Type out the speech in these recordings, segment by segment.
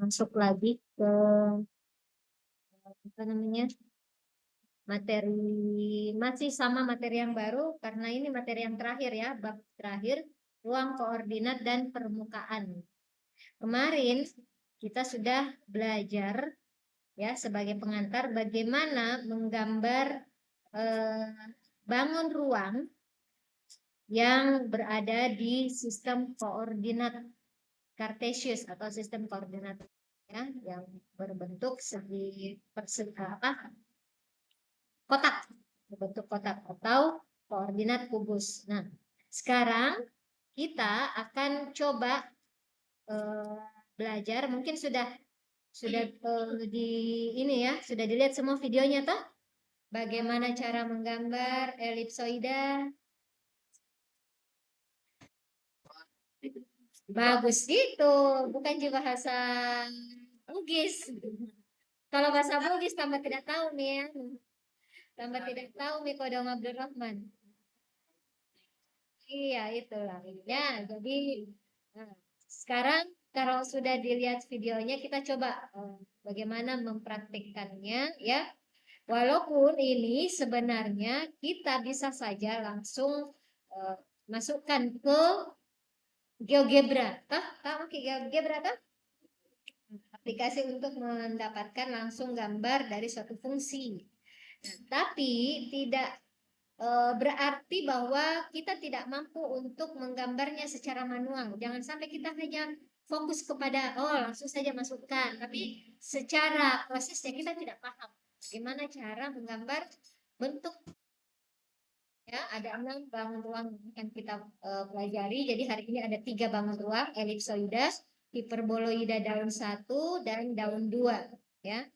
masuk lagi ke apa namanya materi, masih sama materi yang baru karena ini materi yang terakhir ya, bab terakhir, ruang koordinat dan permukaan. Kemarin kita sudah belajar ya sebagai pengantar bagaimana menggambar eh, bangun ruang yang berada di sistem koordinat Cartesius atau sistem koordinat ya yang berbentuk segi apa kotak, berbentuk kotak atau koordinat kubus. Nah, sekarang kita akan coba eh, belajar, mungkin sudah di ini ya, sudah dilihat semua videonya toh? Bagaimana cara menggambar elipsoida? Bagus gitu, bukan juga bahasa Bugis. Kalau bahasa Bugis tambah tidak tahu nih ya, tambah tidak tahu nih Kodong Abdurrahman. Iya, itulah. Ya, jadi nah, sekarang kalau sudah dilihat videonya, kita coba bagaimana mempraktikkannya ya. Walaupun ini sebenarnya kita bisa saja langsung eh, masukkan ke GeoGebra. Tahu ke GeoGebra kah? Aplikasi untuk mendapatkan langsung gambar dari suatu fungsi. Nah, tapi tidak berarti bahwa kita tidak mampu untuk menggambarnya secara manual. Jangan sampai kita hanya fokus kepada oh langsung saja masukkan, tapi secara prosesnya kita tidak paham bagaimana cara menggambar bentuk ya. Ada 6 bangun ruang yang kita pelajari. Jadi hari ini ada 3 bangun ruang, elipsoida, hiperboloida daun 1 dan daun 2 ya.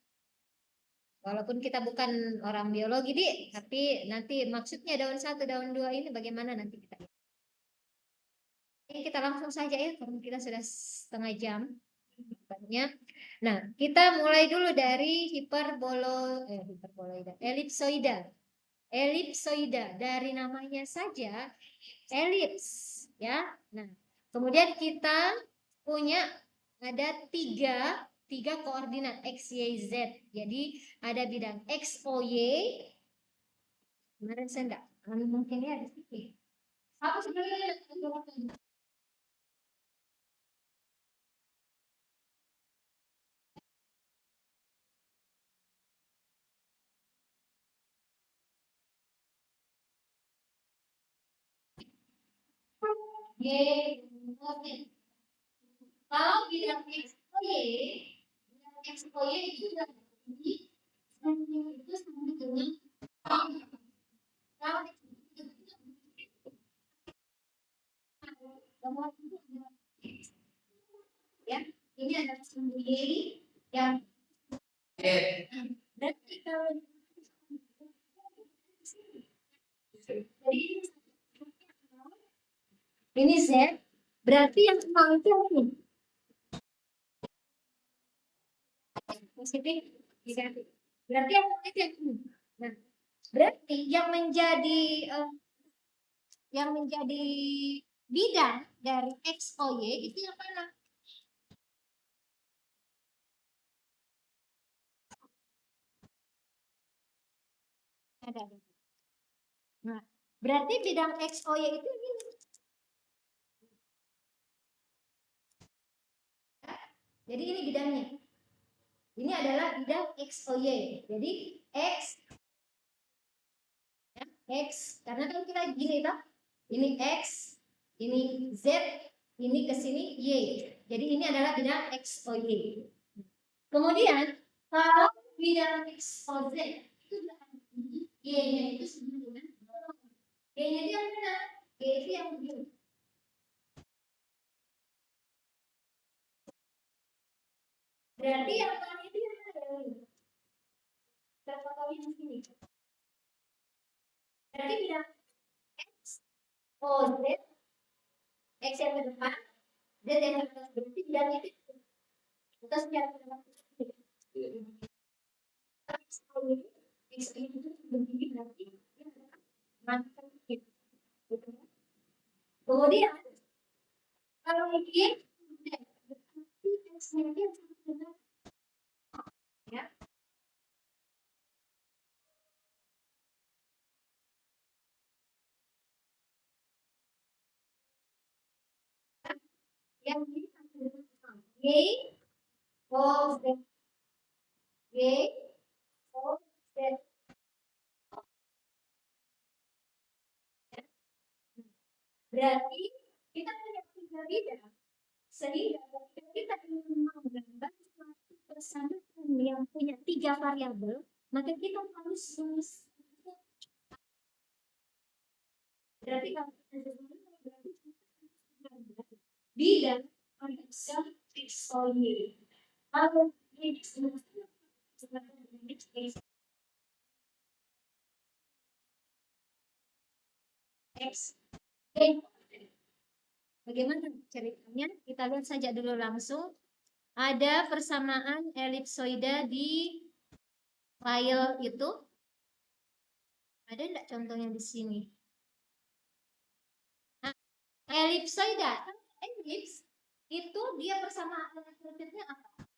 Walaupun kita bukan orang biologi, tapi nanti maksudnya daun 1, daun 2 ini bagaimana nanti kita. Ini kita langsung saja ya, karena kita sudah setengah jam. Nah, kita mulai dulu dari hiperboloida, elipsoida. Elipsoida dari namanya saja elips ya. Nah, kemudian kita punya ada tiga koordinat x, y, z. Jadi ada bidang x, o, y. Kemarin saya enggak, mungkin ya di sini. Apa sebenarnya? Y, kalau bidang x, o, y, bidang x, o, y itu sudah itu sama dengan kalau ya ini adalah sendiri yang berarti kalau jadi ini Z berarti yang nol itu ini positif negatif berarti yang nol itu yang ini. Nah berarti yang menjadi bidang dari X O Y itu yang mana? Ada. Nah, berarti bidang X O Y itu ini. Jadi ini bidangnya. Ini adalah bidang X O Y. Jadi X ya, X karena kan kita gini toh. Ini X, ini Z, ini ke sini Y. Jadi ini adalah bidang X O Y. Kemudian kalau bidang X O Z itu Y-nya itu sama dengan Y-nya itu yang mana? Y itu yang begini. Berarti yang mana itu yang mana? Berapa kali di sini? Berarti bidang X O Z, X yang ke depan, Z yang ke depan. Berarti bidang itu kita secara X O Y, X O Y itu begini berarti mantap gitu. Kemudian kalau Y ya. Yang ini Y, O, Z, Y, O, Z. Berarti kita punya tiga bidang. Sehingga ketika kita ingin menggambar suatu persamaan yang punya tiga variabel, maka kita harus menulis. Berarti kalau kita berarti bidang pada self exfoliate. Kalau X. Bagaimana ceritanya? Kita lihat saja dulu langsung. Ada persamaan elipsoida di file itu. Ada enggak contohnya di sini? Nah, elipsoida, elips itu dia persamaan elipsoidanya apa?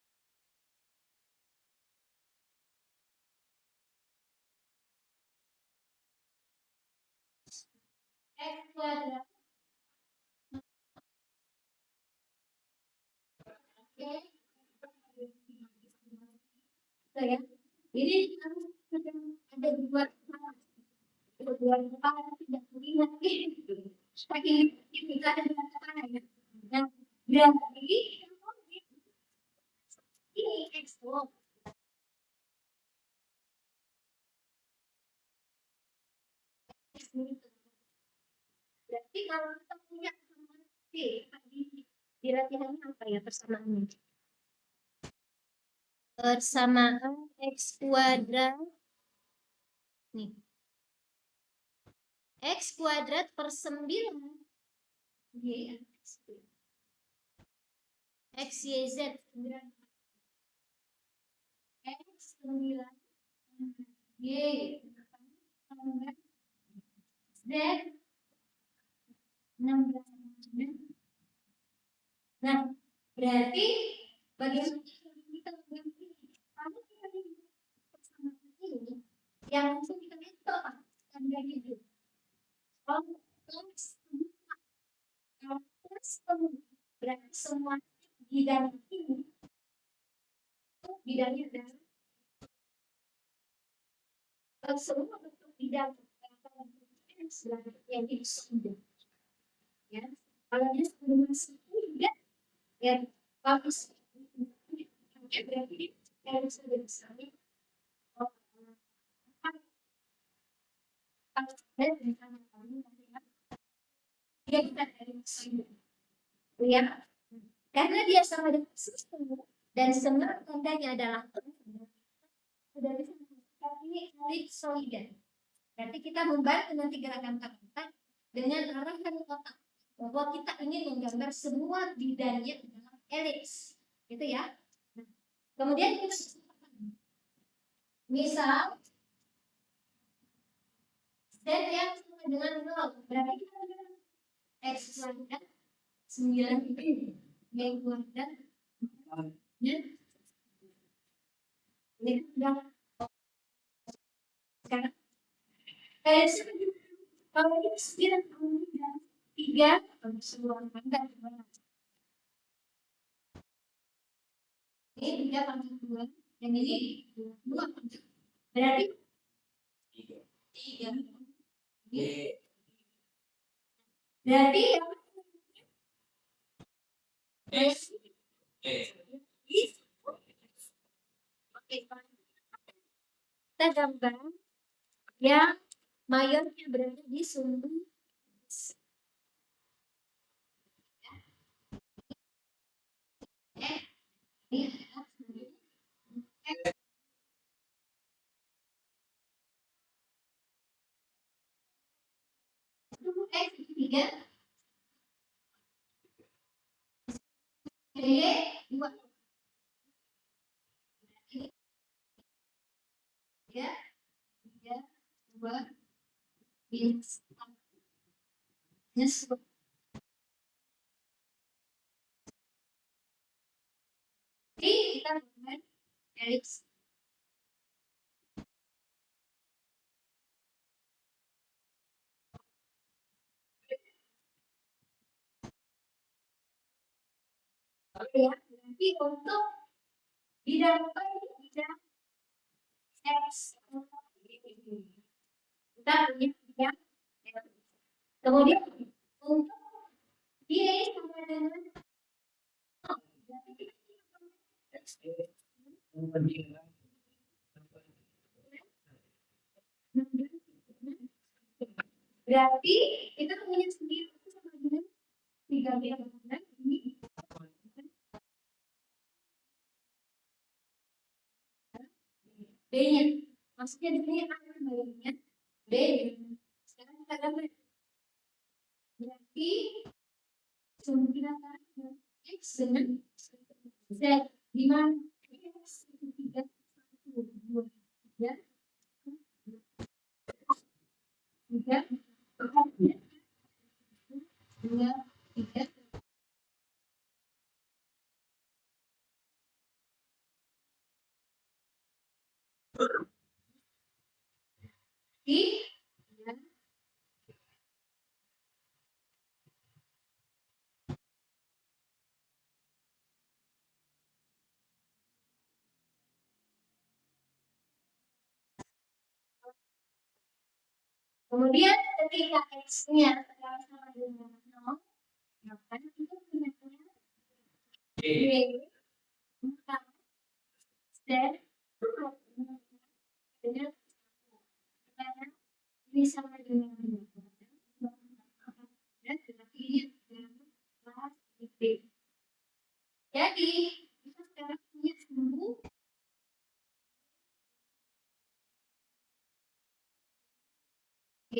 X kuadrat. Oke. Ya. Ini harus ada dua kepala tidak melihat saking kita ada dua kepala ya. Nah, berarti ini X berarti kalau kita punya persamaan di latihannya apa ya persamaannya? Persamaan X kuadrat nih. X kuadrat per 9 Y X Y Z 9 X 9 Y Z 16. Nah, berarti bagaimana kita mengganti kalau kita persamaan ini yang langsung kita itu apa? Tanda gitu. Kalau berarti semua bidang ini bidangnya adalah semua bentuk bidang yang itu sudah ya kalau dia sudah masuk tidak ya bagus berarti yang sudah bisa dan dia kita dari musuh ya karena dia sama dengan sistem dan semua tandanya adalah sudah bisa menghasilkan ini elipsoida. Berarti kita membantu nanti gerakan kata dengan arahan otak bahwa kita ingin menggambar semua bidangnya dalam elips, gitu ya. Nah, kemudian kita misal z yang sama dengan 0, berarti kita menggunakan x kuadrat 9 y kuadrat ya. Ini sudah sekarang kalau ini 9 3 semua enggak ini 3 pangkat 2 yang ini 2 berarti 3 berarti kita gambar yang mayornya berada di sumbu X 3 Y 2 3 3 2 minus Jadi kita menggunakan elips. Ya, nanti untuk bidang apa ini? Bidang X. Kita punya bidang X. Kemudian untuk Y sama dengan berarti kita punya sendiri sama dengan 3 bidang ini. B-nya. Maksudnya di sini ada kembalinya B-nya. Sekarang kita gambar. Berarti sumber kita sekarang X dengan Z. Di mana X 3, 1, 2, 3, 3, 2, 3. Kemudian ketika X-nya sama dengan 0, maka itu punya Y, maka Z dengan ini sama dengan dan ini adalah B. Jadi kita sekarang punya sumbu B.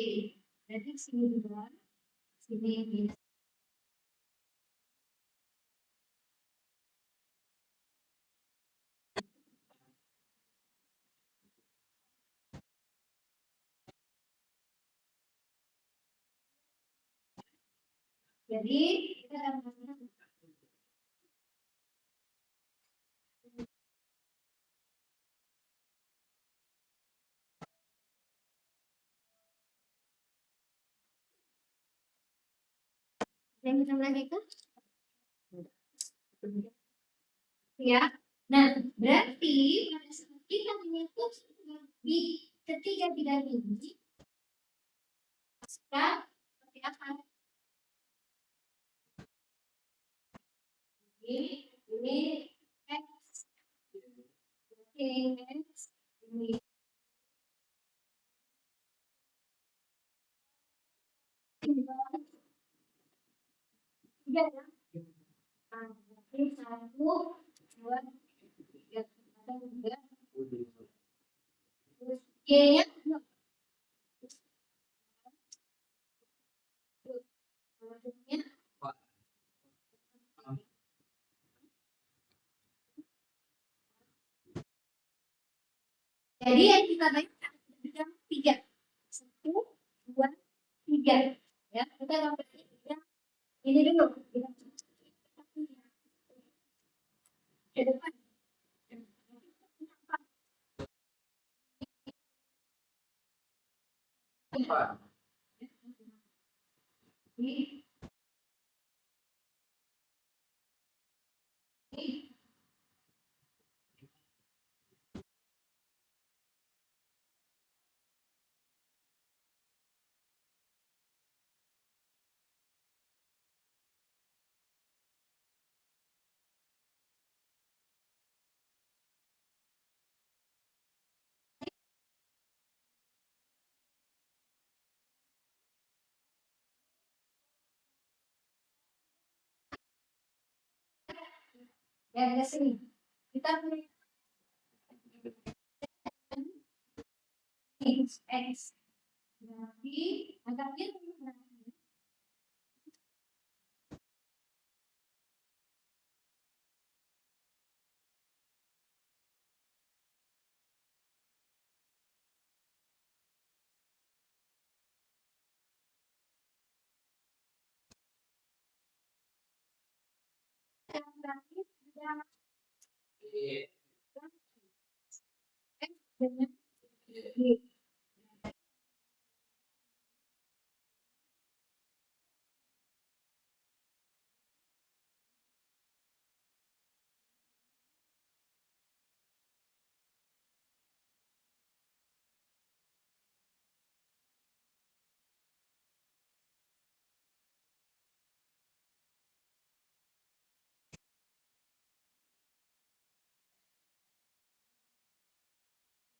Jadi sini juga, sini minus. Jadi kita akan menggunakan yang kita lanjutkan ya. Nah, berarti pada saat kita menyebut di ketiga bidang ini, seperti apa? Ini X, ini tiga ya. Berarti 1, 2, 3, 3. Terus Y-nya jadi yang kita bayangkan ada 3. 1, 2, 3. Ya, kita gambar ini dulu. Ke depan. Ini. Yang ke sini. Kita punya X. Berarti angkanya yang terakhir ada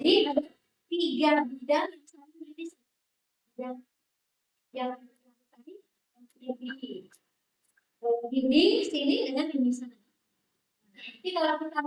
Jadi ada 3 bidang yang saling berisi. Yang tadi di dinding sini dengan dinding sana. Jadi kalau kita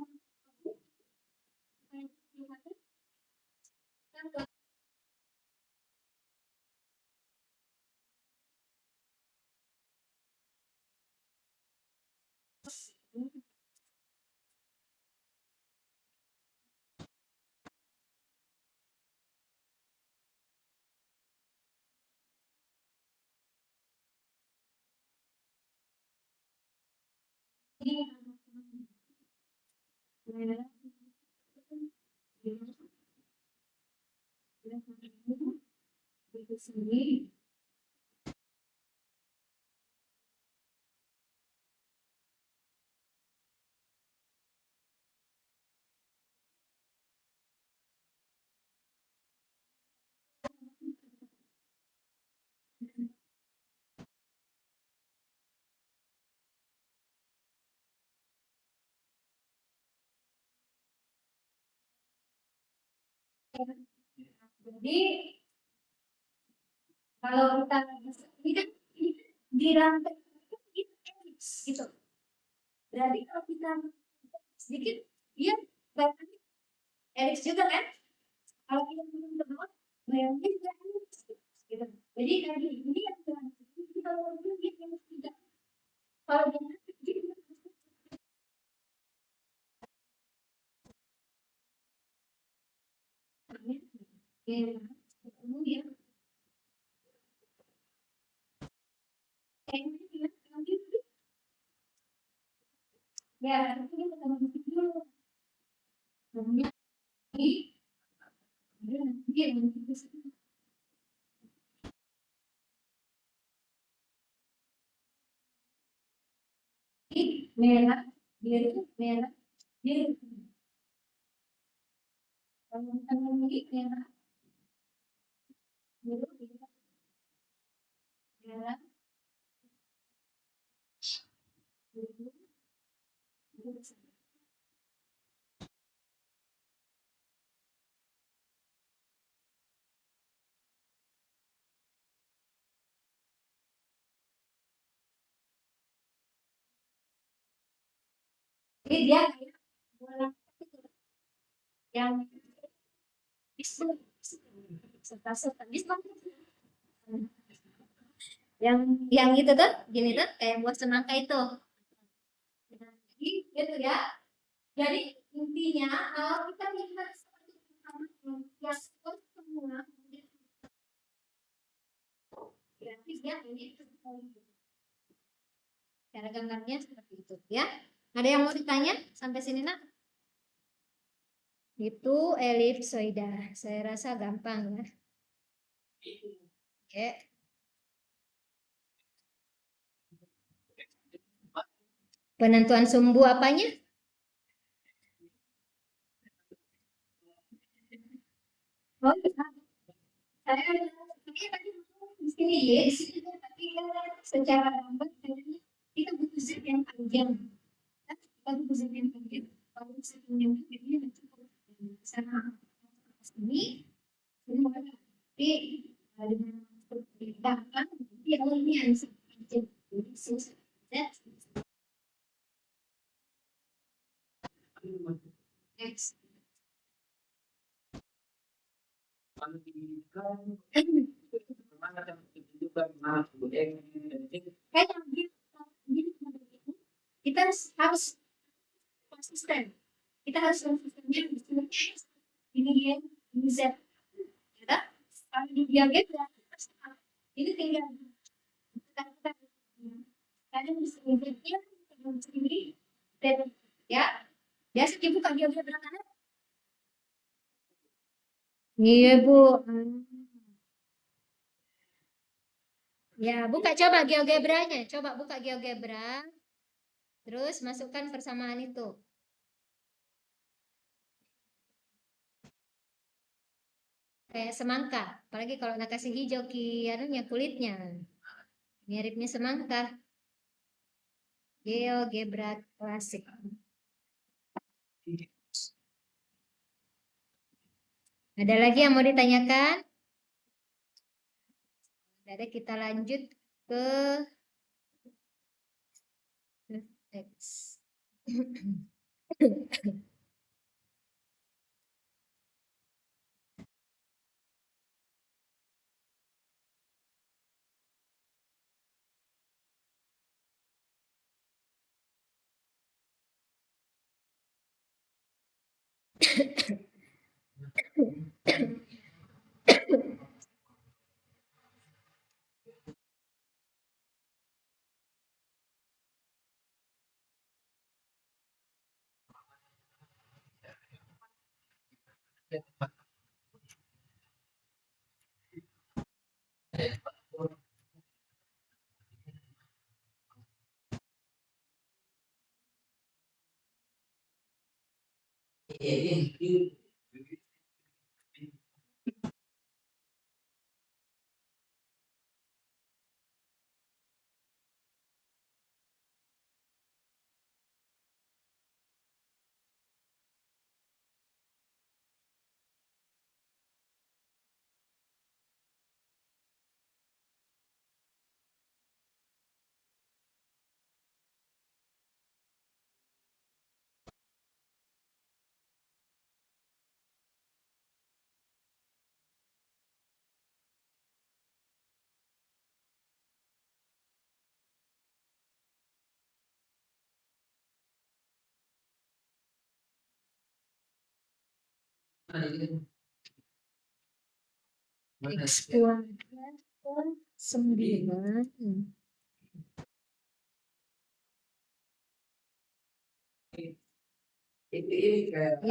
di sini. Jadi kalau kita ini kan di rantai gitu. Berarti kalau kita sedikit dia bayangnya elips juga kan? Kalau kita minum ke bawah bayangnya juga elips gitu. Jadi tadi ini yang kita lakukan dia yang tidak. Kalau dia ya, ya, ini pertama dulu. Kemudian merah, biru, merah, biru. Kalau kita lagi merah, biru, merah, biru, biru. Jadi dia kayak bola yang bisbol, serta bisbol. Yang itu tuh, gini tuh, kayak buat semangka itu. Jadi gitu ya. Jadi intinya kalau kita lihat seperti yang semua, berarti dia ini cara gambarnya seperti itu ya. Ada yang mau ditanya sampai sini nak? Itu elipsoida. Saya rasa gampang ya. Oke. Penentuan sumbu apanya? Oh, saya tadi di sini ya, di sini tapi secara gambar kita butuh zip yang panjang. Kita butuh zip yang panjang. Kalau zip yang panjang ini cukup sana sini, sini tapi dengan bahkan dia ini harus panjang. Next. Kita harus konsisten. Kita harus konsistennya ini ya, ini Z. Ya, kalau di diagram ya, ini tinggal kita kadang bisa ini dan ya. Biasa dibuka GeoGebra kan? Iya, Bu. Ya, buka coba GeoGebra-nya. Coba buka GeoGebra. Terus masukkan persamaan itu. Kayak semangka. Apalagi kalau nak kasih hijau anunya kulitnya. Miripnya semangka. GeoGebra klasik. Ada lagi yang mau ditanyakan? Ada, kita lanjut ke X. X kuadrat per 9.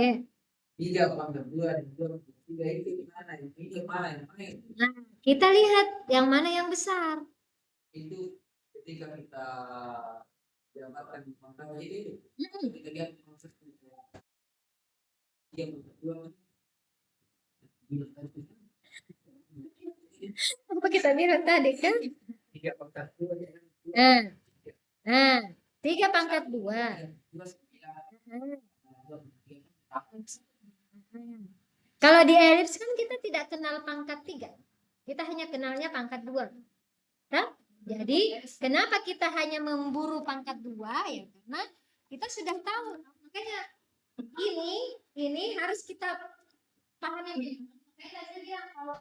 Ya. Nah, kita lihat yang mana yang besar. Apa kita bilang tadi kan? Nah, nah, 3/2. Kalau di elips kan kita tidak kenal pangkat 3. Kita hanya kenalnya pangkat 2. Nah, jadi kenapa kita hanya memburu pangkat 2 ya? Karena kita sudah tahu. Makanya ini harus kita pahami. Makanya dia kalau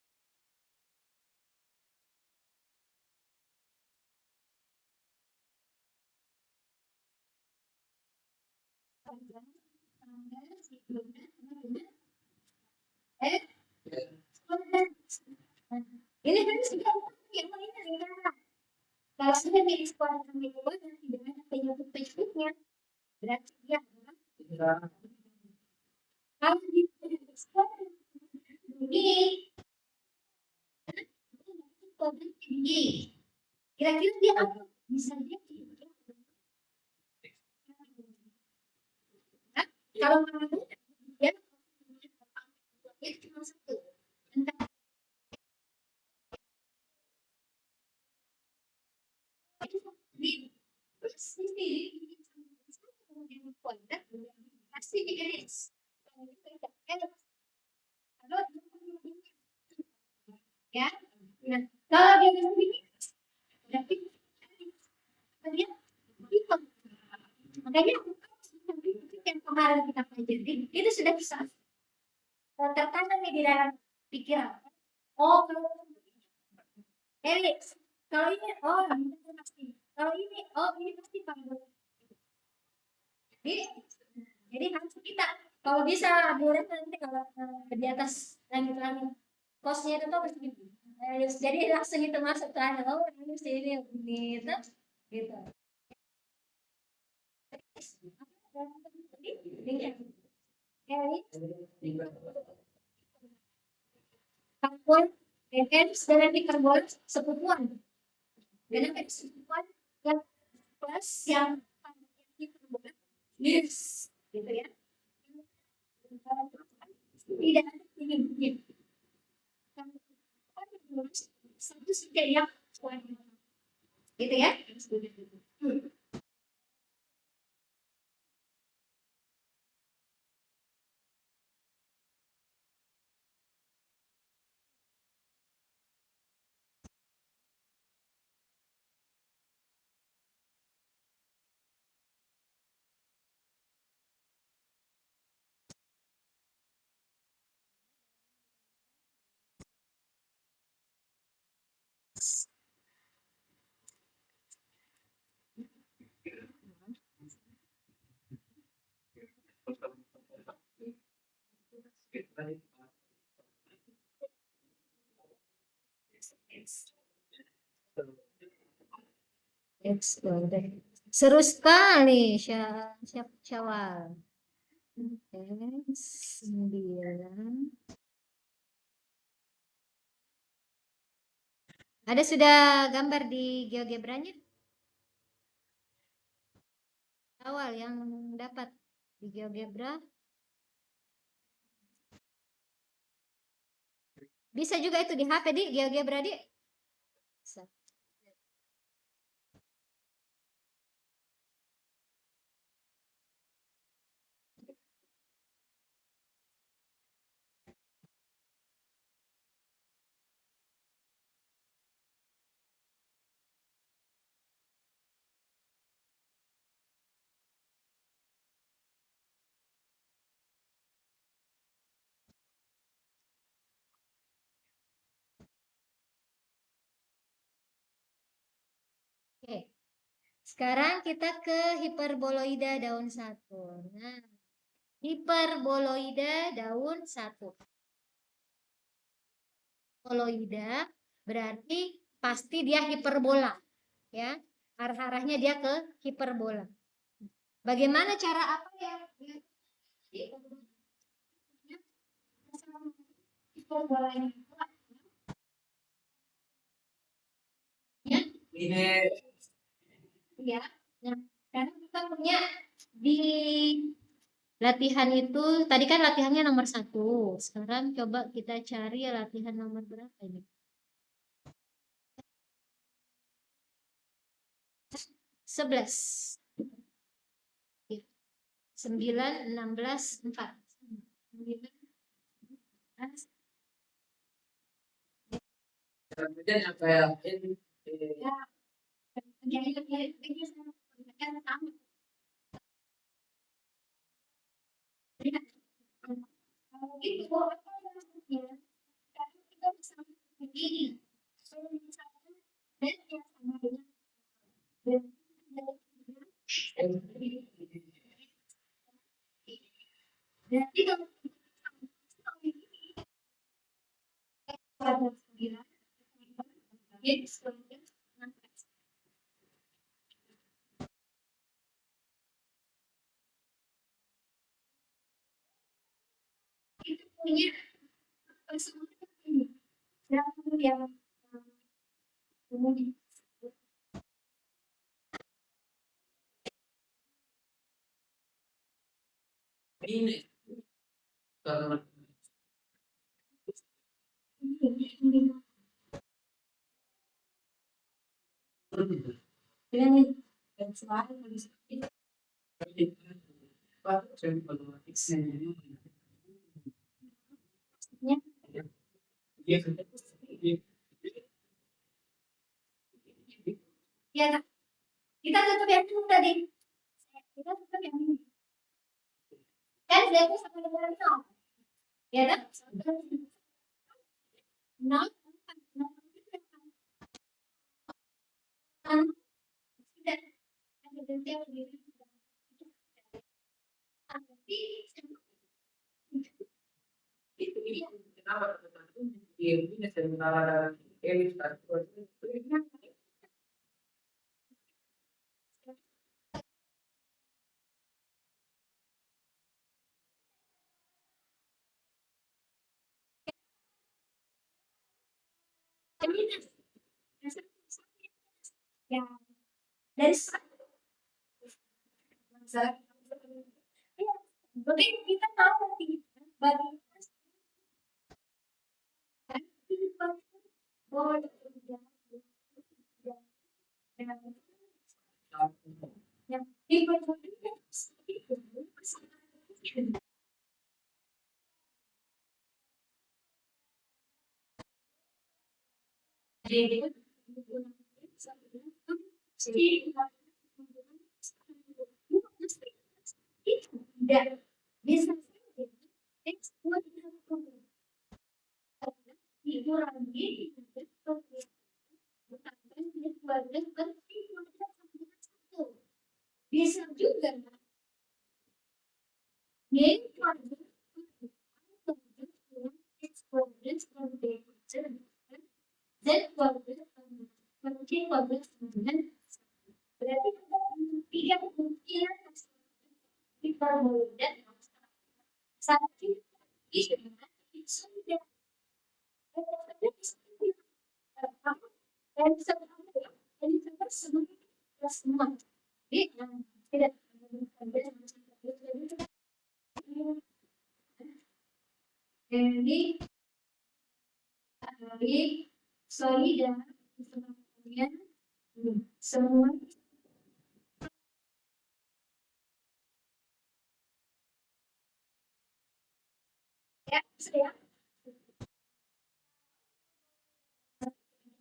ini harus kita yang ini kalau sudah milik sekolah kami dan tidak ada penyebut-penyebutnya, berarti dia adalah kalau di sekolah ini tinggi. Kira-kira dia apa? Bisa dia kalau dia cuma satu. Pasti ya. Nah, kalau dia begini, berarti dia hitam. Makanya yang kemarin kita pelajari itu sudah bisa tertanam di dalam pikiran. Oh, kalau ini, oh, ini pasti. Kalau ini, oh, ini pasti panggung. Jadi harus kita, kalau bisa boleh nanti kalau di atas langit-langit kosnya itu tuh harus gitu. Jadi langsung itu masuk ke oh ini sini gitu gitu. Karbon, dengan karbon sepupuan. Kenapa sepupuan yang plus yang karbon yes, gitu ya. Tidak ada penyebabnya. Satu saja yang gitu ya. Seru sekali Syawal. X 9. Ada sudah gambar di GeoGebra-nya? Awal yang dapat di GeoGebra. Bisa juga itu di HP di GeoGebra di. Bisa. Oke. Sekarang kita ke hiperboloida daun 1. Nah, hiperboloida daun 1. Hiperboloida berarti pasti dia hiperbola, ya. Arah-arahnya dia ke hiperbola. Bagaimana cara apa ya? Hiperbola ini. Ya. Ya. Nah, sekarang kita punya di latihan itu, tadi kan latihannya nomor 1. Sekarang coba kita cari latihan nomor berapa ini? 11. 9, 16, 4. 9, 16. Kemudian apa ya? Kalau gitu, apa maksudnya? Karena kita bisa begini. Kalau misalnya dan yang sama dengan berarti kalau itu punya yang kemudian ini karena dan suara itu ya kita tutup yang ini tadi, kita tutup yang ini kan dia itu sama dengan 0 ya kan 0 sudah ada ganti yang lebih itu ini kenapa ini sementara elit Ya, dari ya, berarti kita tahu nanti bagi boleh yang tidak bisa dikurangi bisa juga dan mungkin berarti tiga kemungkinan dipermudah satu sudah dan semua tidak jadi dari solid dan semua ya saya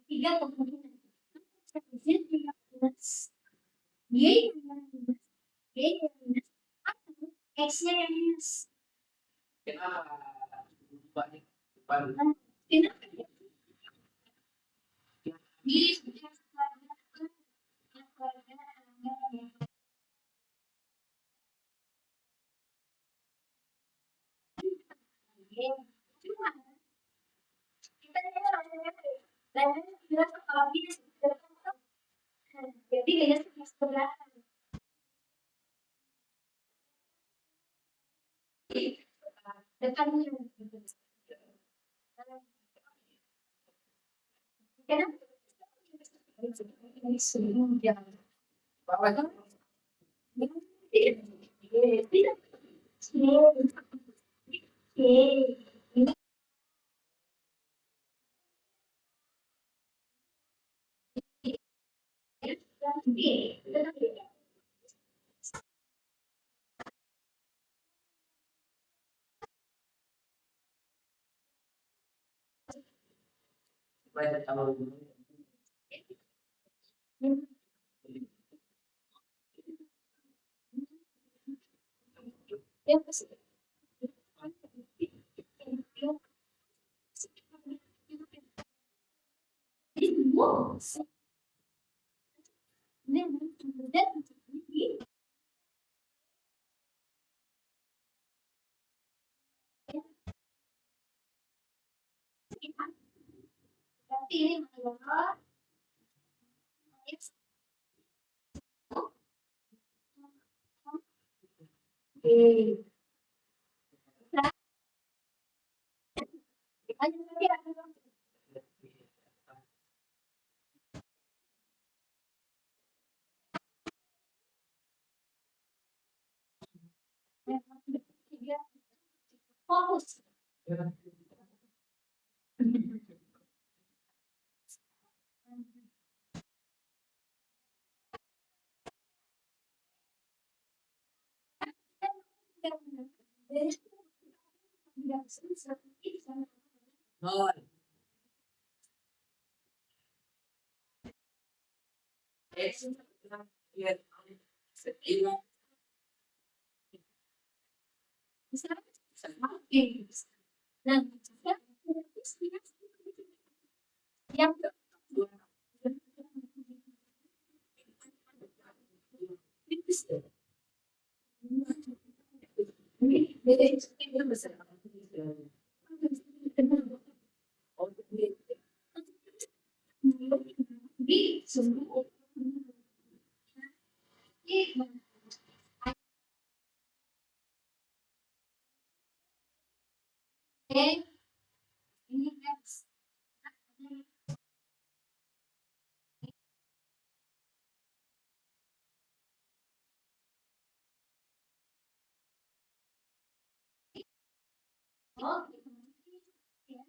tiga kemungkinan Y Y X-nya yang minus. Kenapa? Kenapa? Jadi sebelah depannya. Kenapa? Ya. Berarti ini adalah Oke. Fokus. Nah, yang di semua ini X Oh, ya.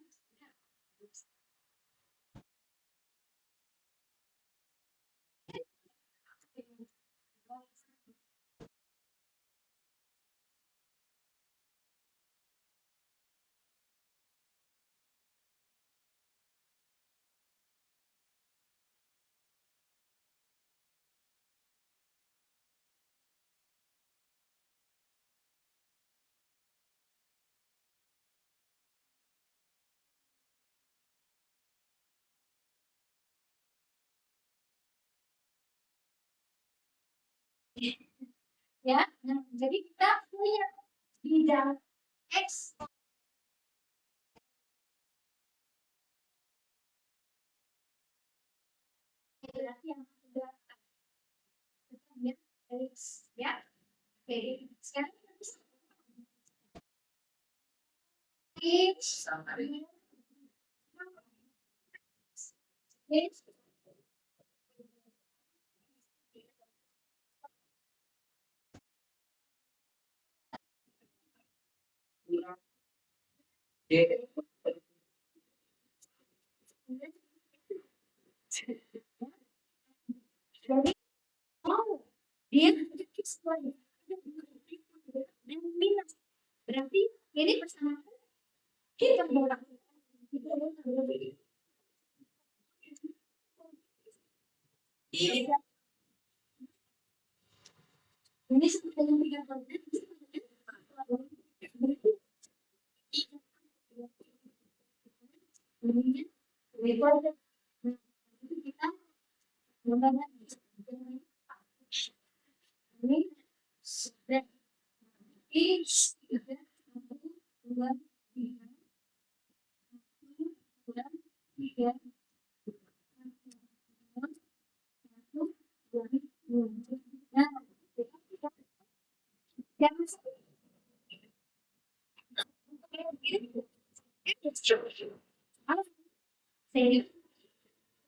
Ya, nah, jadi kita punya bidang X berarti yang sudah ya X ya. Oke, sekarang X X jadi mau dia X lagi dan minus berarti ini persamaan kita bolak ini seperti yang tiga berarti ini kita menggunakan ini dan ini dua tiga dua tiga satu dua nah jangan saya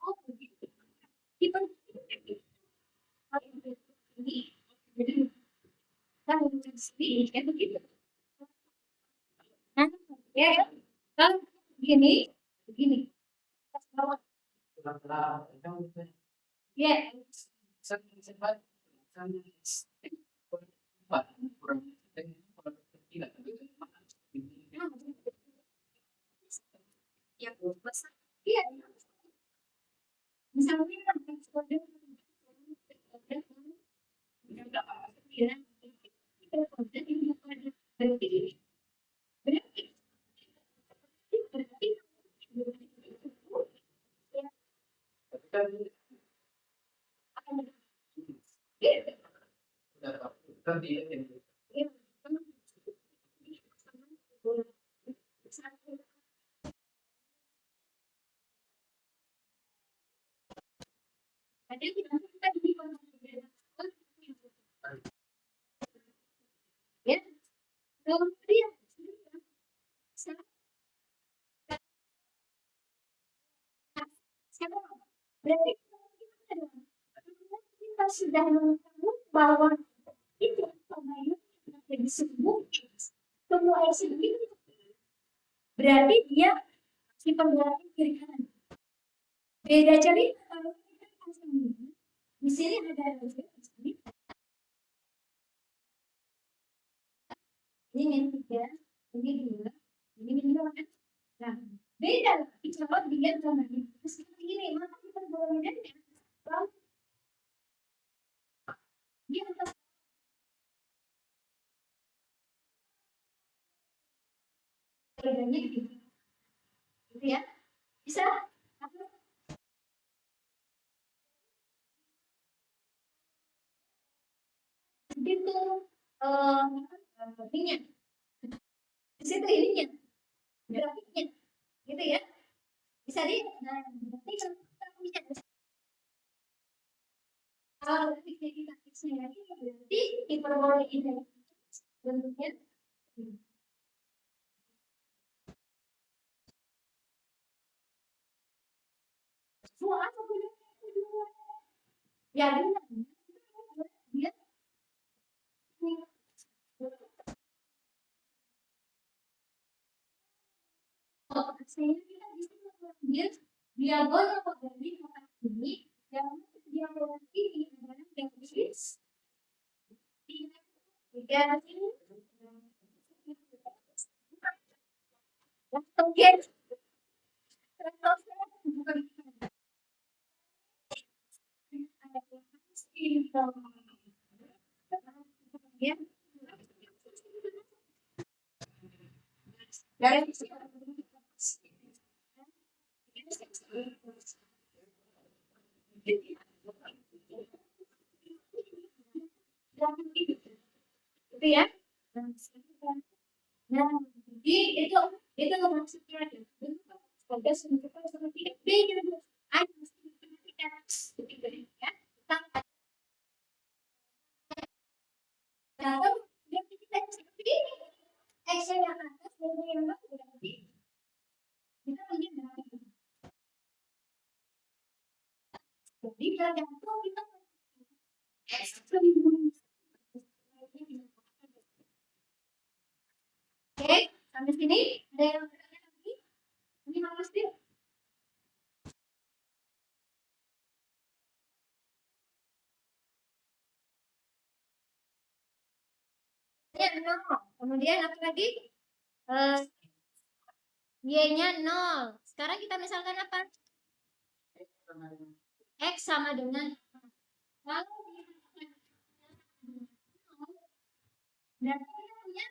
oh kita jadi kalau sendiri kan begitu nah ya kalau begini begini ya yang besar iya misalnya kode berarti berarti ada kita di ya kalau dia sekarang berarti kita sudah mengetahui bahwa itu pemain yang disebut semua itu berarti dia si pembuat kiri kanan beda cerita kalau kita di sini ada ini min tiga ini dua ini min dua kan nah beda kalau dia sama ini seperti ini maka kita boleh bedanya kalau di atas bedanya gitu ya bisa itu minyak di situ ininya grafiknya gitu ya bisa di nah berarti kalau kita punya kalau grafiknya kita fixnya berarti hiperbola ini bentuknya semua apa punya ya dia Ya, oke. Ya, dari itu ya. Nah, jadi itu maksudnya sebagai sesuatu seperti B gitu. Ada kita begitu ya. Kalau kita seperti ini, action yang atas dan yang bawah berarti kita punya dari. Jadi tergantung kita ekstrim. Oke, sampai sini ada yang bertanya lagi? Ini harus dia. Ya, nol. Kemudian apa lagi? Eh, Y-nya 0. Sekarang kita misalkan apa? X sama dengan lalu berarti kita punya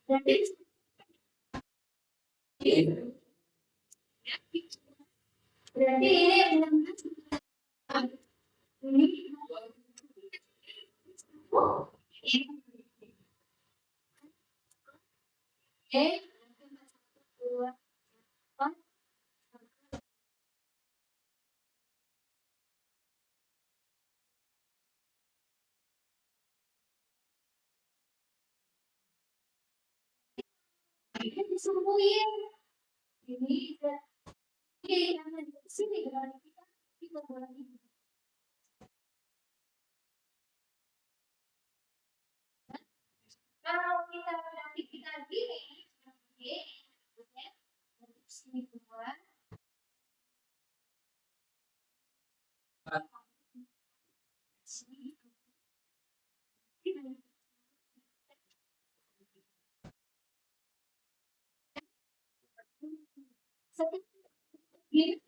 berarti berarti ini E dua empat ini disembunyiin ini karena di sini berarti kita boleh kalau kita beraktivitas gini ya sini dua sini setiap ini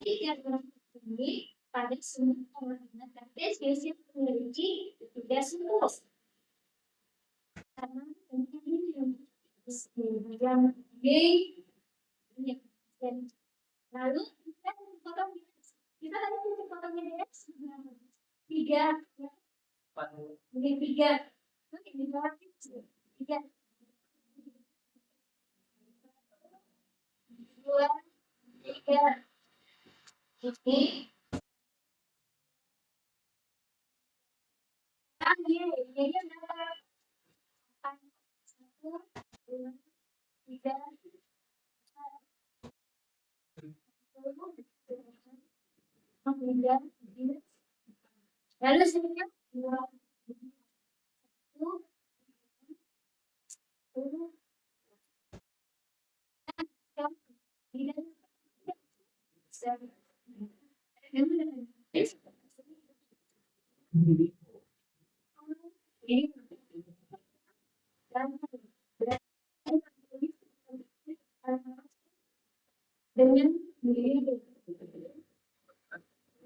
tiga ini pada semua koordinat tes biasanya memiliki tiga simbol karena ini yang B dan lalu kita potong kita tadi potongnya dia tiga ini tiga ini tiga dua tiga ini jadi ada satu dua tiga tiga lalu sininya dua satu dua tiga ini dengan ini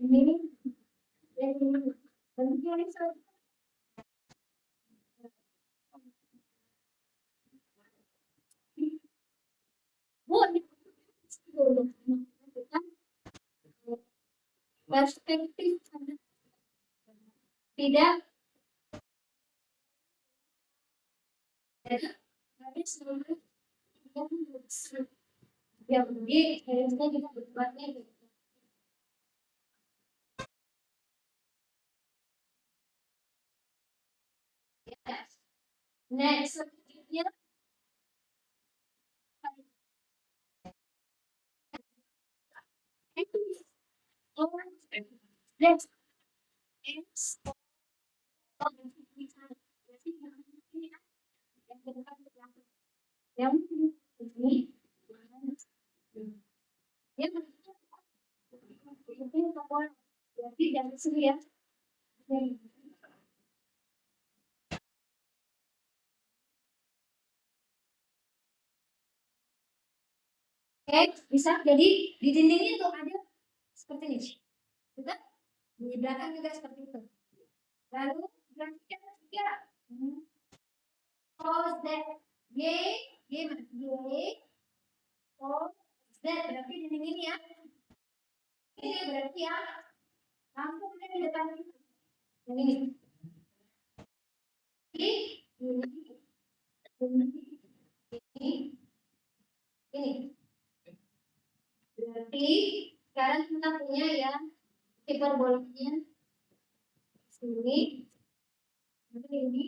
ini perspektif tidak dari seluruh yang di kita juga berbuatnya next selanjutnya next is yang Yang ini yang ini kapal berarti jangan sini ya. Oke, bisa. Jadi di dindingnya tuh ada seperti ini. Juga di belakang juga seperti itu. Lalu berarti ketiga. Close that. Y, Y, Y. Close that. Berarti dinding ini ya. Ini berarti ya. Langsung ada di depan ini. Yang ini. Ini. Berarti sekarang kita punya ya hiperbolanya sini. Ini.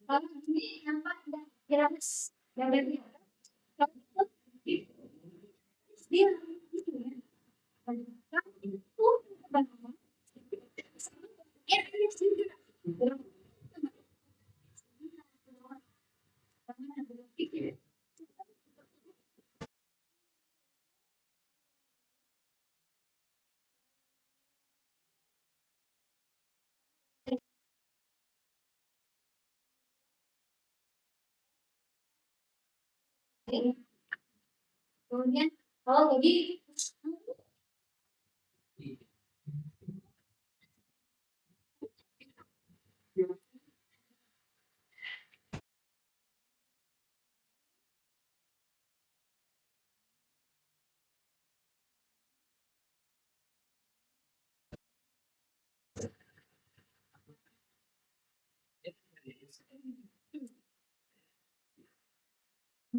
Kalau ini nampak jelas gambarnya. Dia kemudian kalau jadi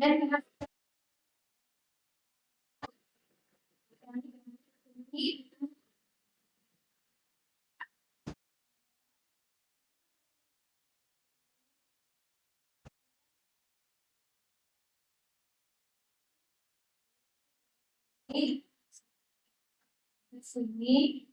dan ini sini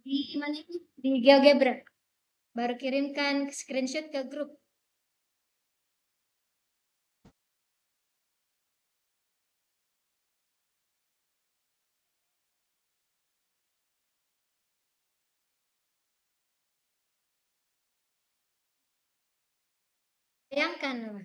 di mana itu di GeoGebra baru kirimkan screenshot ke grup. Bayangkan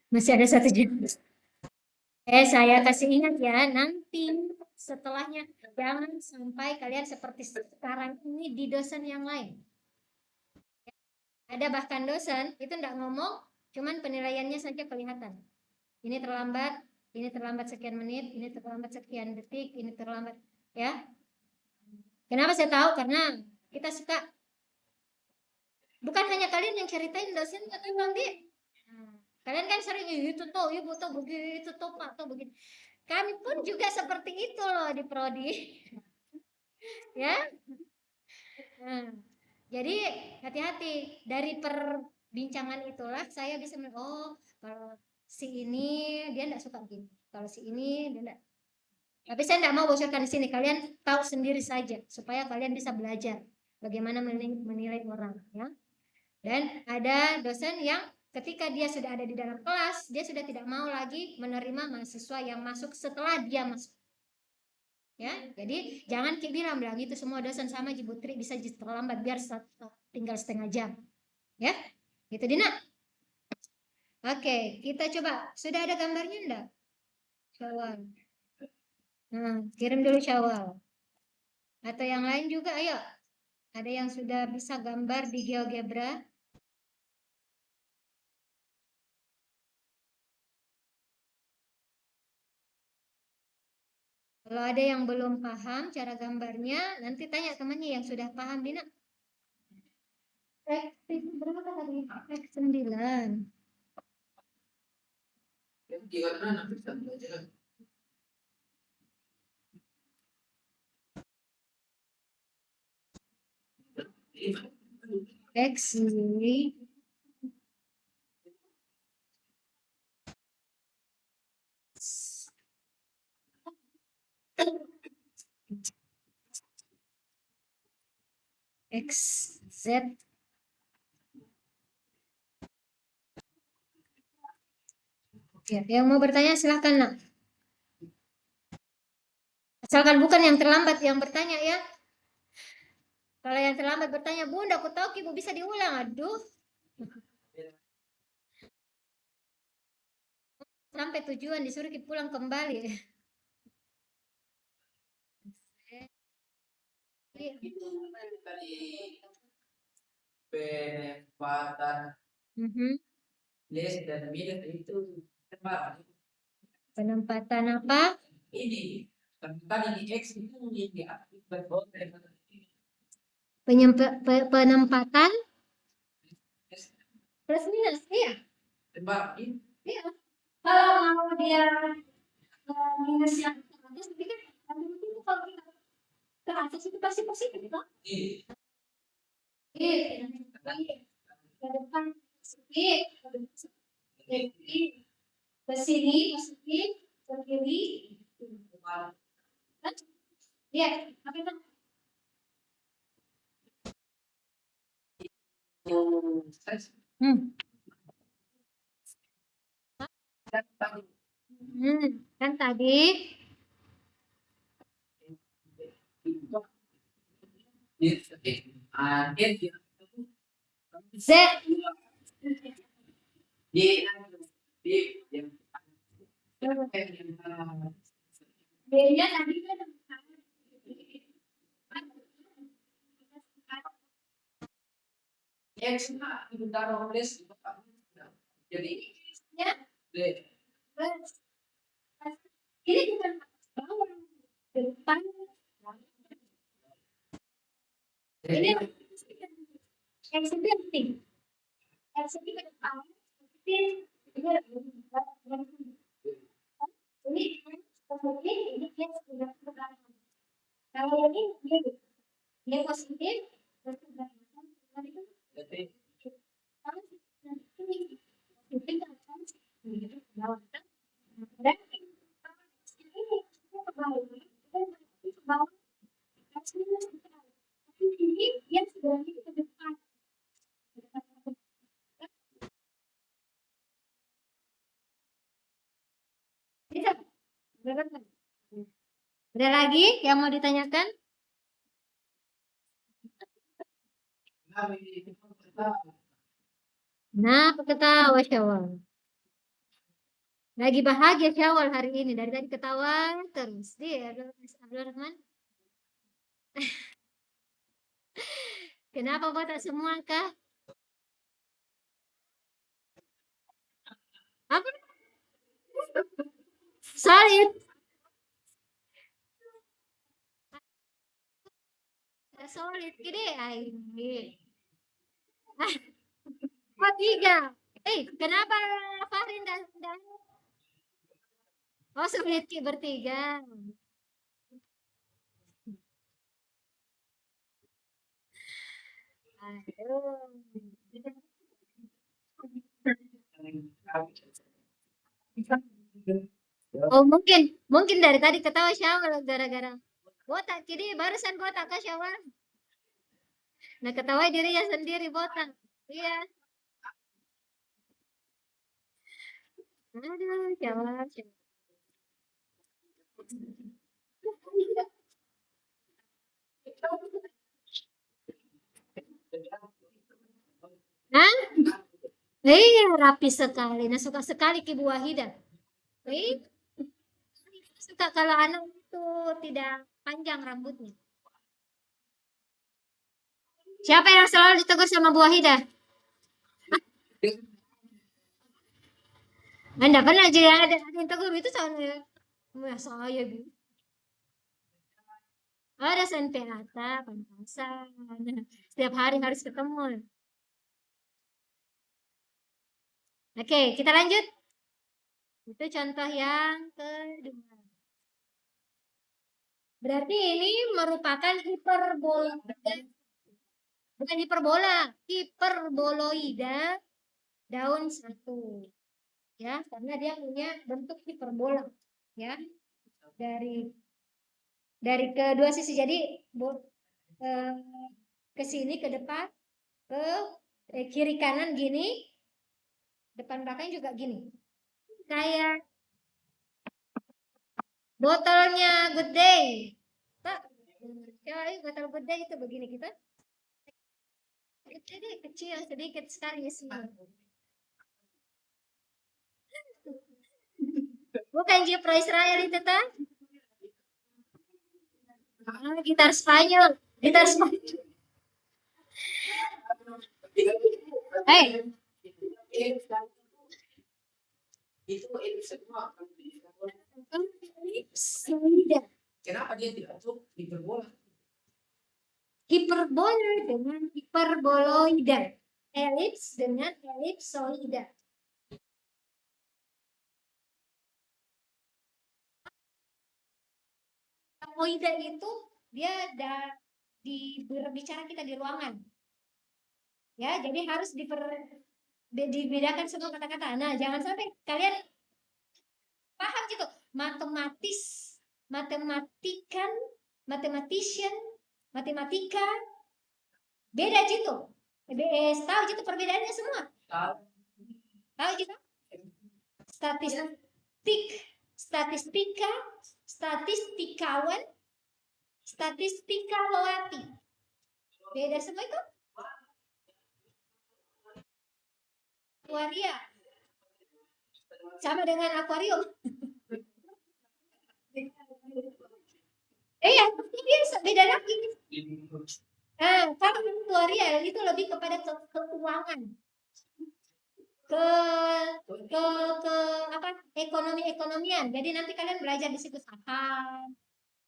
masih ada 1 jam. Saya kasih ingat ya, nanti setelahnya jangan sampai kalian seperti sekarang ini di dosen yang lain. Ada bahkan dosen itu enggak ngomong, cuman penilaiannya saja kelihatan. Ini terlambat sekian menit, ini terlambat sekian detik, ini terlambat, ya. Kenapa saya tahu? Karena kita suka, bukan hanya kalian yang ceritain dosen, tapi Bang Di. Kalian kan sering itu tuh, ibu tuh begitu tuh, Pak tuh begitu. Kami pun juga seperti itu loh di prodi. Ya. Nah, jadi hati-hati dari perbincangan itulah saya bisa oh kalau si ini dia enggak suka gini. Kalau si ini dia enggak. Tapi saya enggak mau bocorkan di sini. Kalian tahu sendiri saja supaya kalian bisa belajar bagaimana menilai orang, ya. Dan ada dosen yang ketika dia sudah ada di dalam kelas, dia sudah tidak mau lagi menerima mahasiswa yang masuk setelah dia masuk. Ya, jadi jangan bilang itu semua dosen sama Jibutri bisa terlambat biar tinggal setengah jam. Ya, gitu Dina. Oke, kita coba. Sudah ada gambarnya enggak? Syawal. Kirim dulu Syawal. Atau yang lain juga, ayo. Ada yang sudah bisa gambar di GeoGebra? Kalau ada yang belum paham cara gambarnya, nanti tanya temannya yang sudah paham, Dina. X berapa tadi? X 9. X ini X Z. Ya, yang mau bertanya silahkan nak. Asalkan bukan yang terlambat yang bertanya ya. Kalau yang terlambat bertanya, Bunda, aku tahu Ibu bisa diulang. Aduh, sampai tujuan disuruh pulang kembali. Itu tadi penempatan les dan minus itu terbang. Penempatan apa? Ini tadi di X itu diaktifkan Penempatan plus minus, iya. terbang. Iya. Kalau mau dia minus yang atas, tapi kan kalau kita ke atas itu pasti positif, kan? Iya. Ke depan sedikit, ke sini masukin, ke kiri, kan? Iya, apa itu? Kan tadi Z. D-nya tadi kan X itu taruh les jadi ya D. Ini bukan bawah, depan. Ini yang penting. Yang ke depan. Ini kemudian ini dia sudah ke belakang. Kalau ini dia positif, terus ke belakang. Jadi Kalau ini positif akan ke bawah. Dan ini ke bawah. Ke bawah. Tapi ini dia sudah ke depan. Bisa? Ada lagi yang mau ditanyakan? Nah, ketawa Syawal. Lagi bahagia Syawal hari ini. Dari tadi ketawa terus. Dia Abdul Rahman. Kenapa botak semua kah? Apa? Solid. Solid gede. Ini. Oh, 3. Kenapa Farin dan Oh, solid bertiga. Aduh. Oh, mungkin dari tadi ketawa Syawal gara-gara botak. Jadi barusan botak kah Syawal? Nah, ketawa dirinya sendiri botak. Iya. Aduh, Syawal. Iya, rapi sekali. Nah, suka sekali Ibu Wahidah. Suka kalau anak itu tidak panjang rambutnya. Siapa yang selalu ditegur sama Bu Wahidah? Anda pernah jadi ada yang tegur itu soalnya saya Bu. Ada sampai atas, pantasan. Setiap hari harus ketemu. Oke, kita lanjut. Itu contoh yang kedua. Berarti ini merupakan hiperbola. Bukan hiperbola, hiperboloida daun satu. Ya, karena dia punya bentuk hiperbola. Ya, dari kedua sisi. Jadi eh, ke sini ke depan, ke kiri kanan gini, depan belakang juga gini. Kayak botolnya Good Day. Pak, coba botol Good Day itu begini kita. Jadi kecil sedikit sekali isinya. Bukan Jepro Israel itu tak? Gitar Spanyol. Gitar Spanyol. Hei. Itu semua. Solida. Kenapa dia tidak masuk hiperbola? Hiperbola dengan hiperboloida. Elips dengan elipsoida. Oida itu dia berbicara kita di ruangan. Ya, jadi harus dibedakan semua kata-kata. Nah, jangan sampai kalian paham gitu. Matematis, matematikan, mathematician, matematika, beda gitu. Tahu gitu perbedaannya semua. Tahu gitu? Statistik, statistika, statistikawan, statistikawati. Beda semua itu. Aquaria sama dengan akuarium. Iya, dia beda lagi. Kalau aquaria itu lebih kepada keuangan, ke ke apa ekonomian. Jadi nanti kalian belajar di situ saham.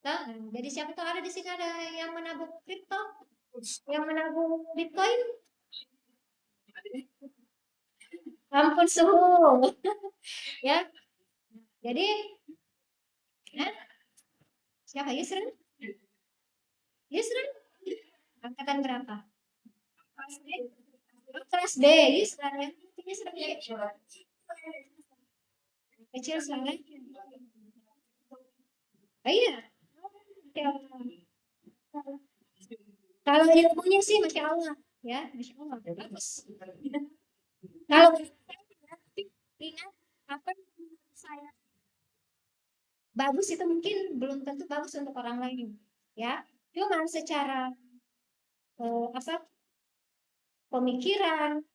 Nah, jadi siapa tahu ada di sini ada yang menabung kripto, yang menabung Bitcoin. Ampun suhu. Ya. Jadi siapa Yusril? Yusril angkatan berapa? Kelas B. Yusril ya. Kecil sekali. Iya. Kalau ilmunya sih masya Allah, ya masya Allah bagus. Kalau ingat apa saya bagus itu mungkin belum tentu bagus untuk orang lain, ya. Cuma secara apa pemikiran,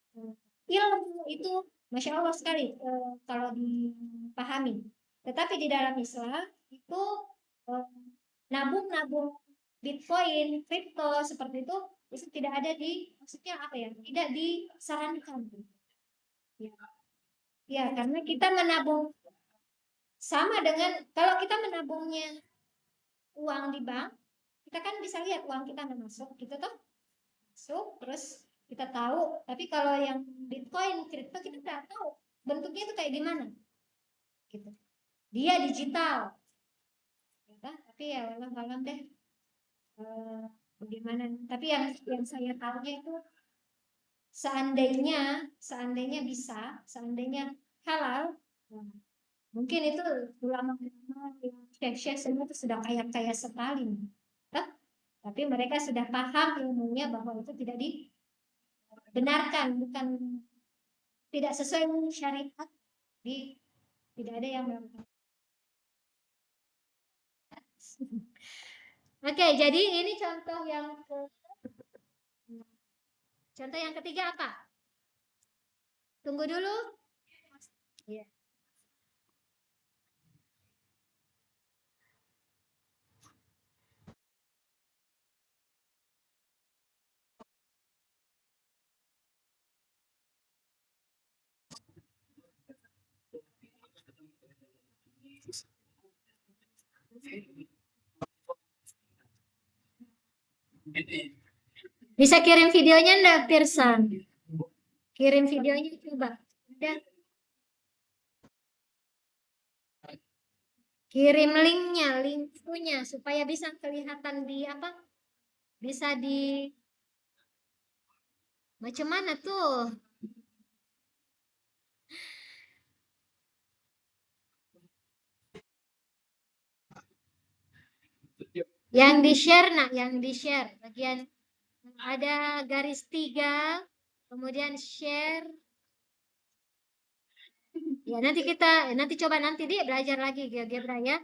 ilmu itu masya Allah sekali kalau dipahami. Tetapi di dalam Islam itu eh, nabung-nabung Bitcoin, kripto seperti itu tidak ada maksudnya apa ya? Tidak disarankan. Ya, ya karena kita menabung sama dengan kalau kita menabungnya uang di bank, kita kan bisa lihat uang kita masuk, gitu toh, masuk, terus kita tahu. Tapi kalau yang Bitcoin, kripto kita nggak tahu bentuknya itu kayak gimana, gitu. Dia digital, ya, tapi ya alam deh. Bagaimana? Tapi yang saya tahunya itu seandainya bisa, seandainya halal, nah, mungkin itu ulama-ulama yang syekh-syekh semua itu sudah kaya-kaya sekali. Nah, tapi mereka sudah paham ilmunya bahwa itu tidak dibenarkan, bukan tidak sesuai dengan syariat, tidak ada yang melakukan. Oke, jadi ini contoh yang ketiga apa? Tunggu dulu. Iya. Bisa kirim videonya enggak, Pirsan? Kirim videonya coba. Udah. Kirim linknya, linknya supaya bisa kelihatan di apa? Bisa di macam mana tuh? Yang di-share, nah, yang di-share bagian ada garis 3, kemudian share. Ya, nanti coba nanti dia belajar lagi GeoGebra ya.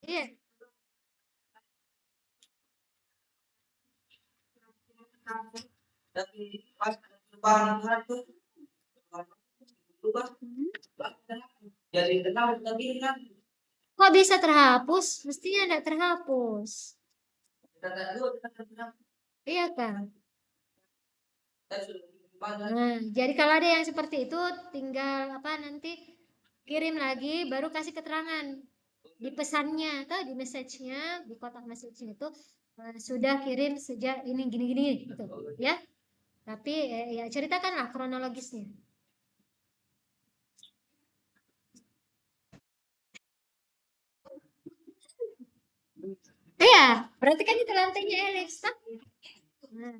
Iya. Tapi pas lebaran itu berubah jadi kenal tadi kan Kok bisa terhapus? Mestinya enggak terhapus. kata dua kita bilang Iya kan? saya sudah pada Nah, jadi kalau ada yang seperti itu tinggal apa nanti kirim lagi baru kasih keterangan di pesannya atau di message-nya, di kotak message-nya itu sudah kirim sejak ini gini-gini gitu ya. Tapi ya ceritakanlah kronologisnya. Iya, berarti kan itu lantainya elips toh? Nah,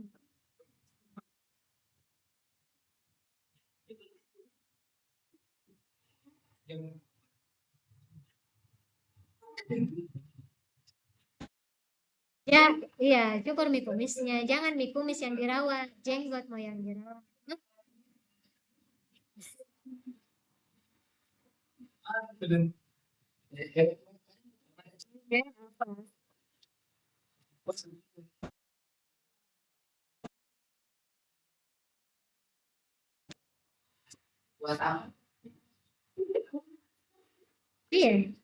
ya, iya, cukur mie kumisnya. Jangan mie kumis yang dirawat, jenggot mau yang dirawat. Hah? Ya, apa? buat apa Iya,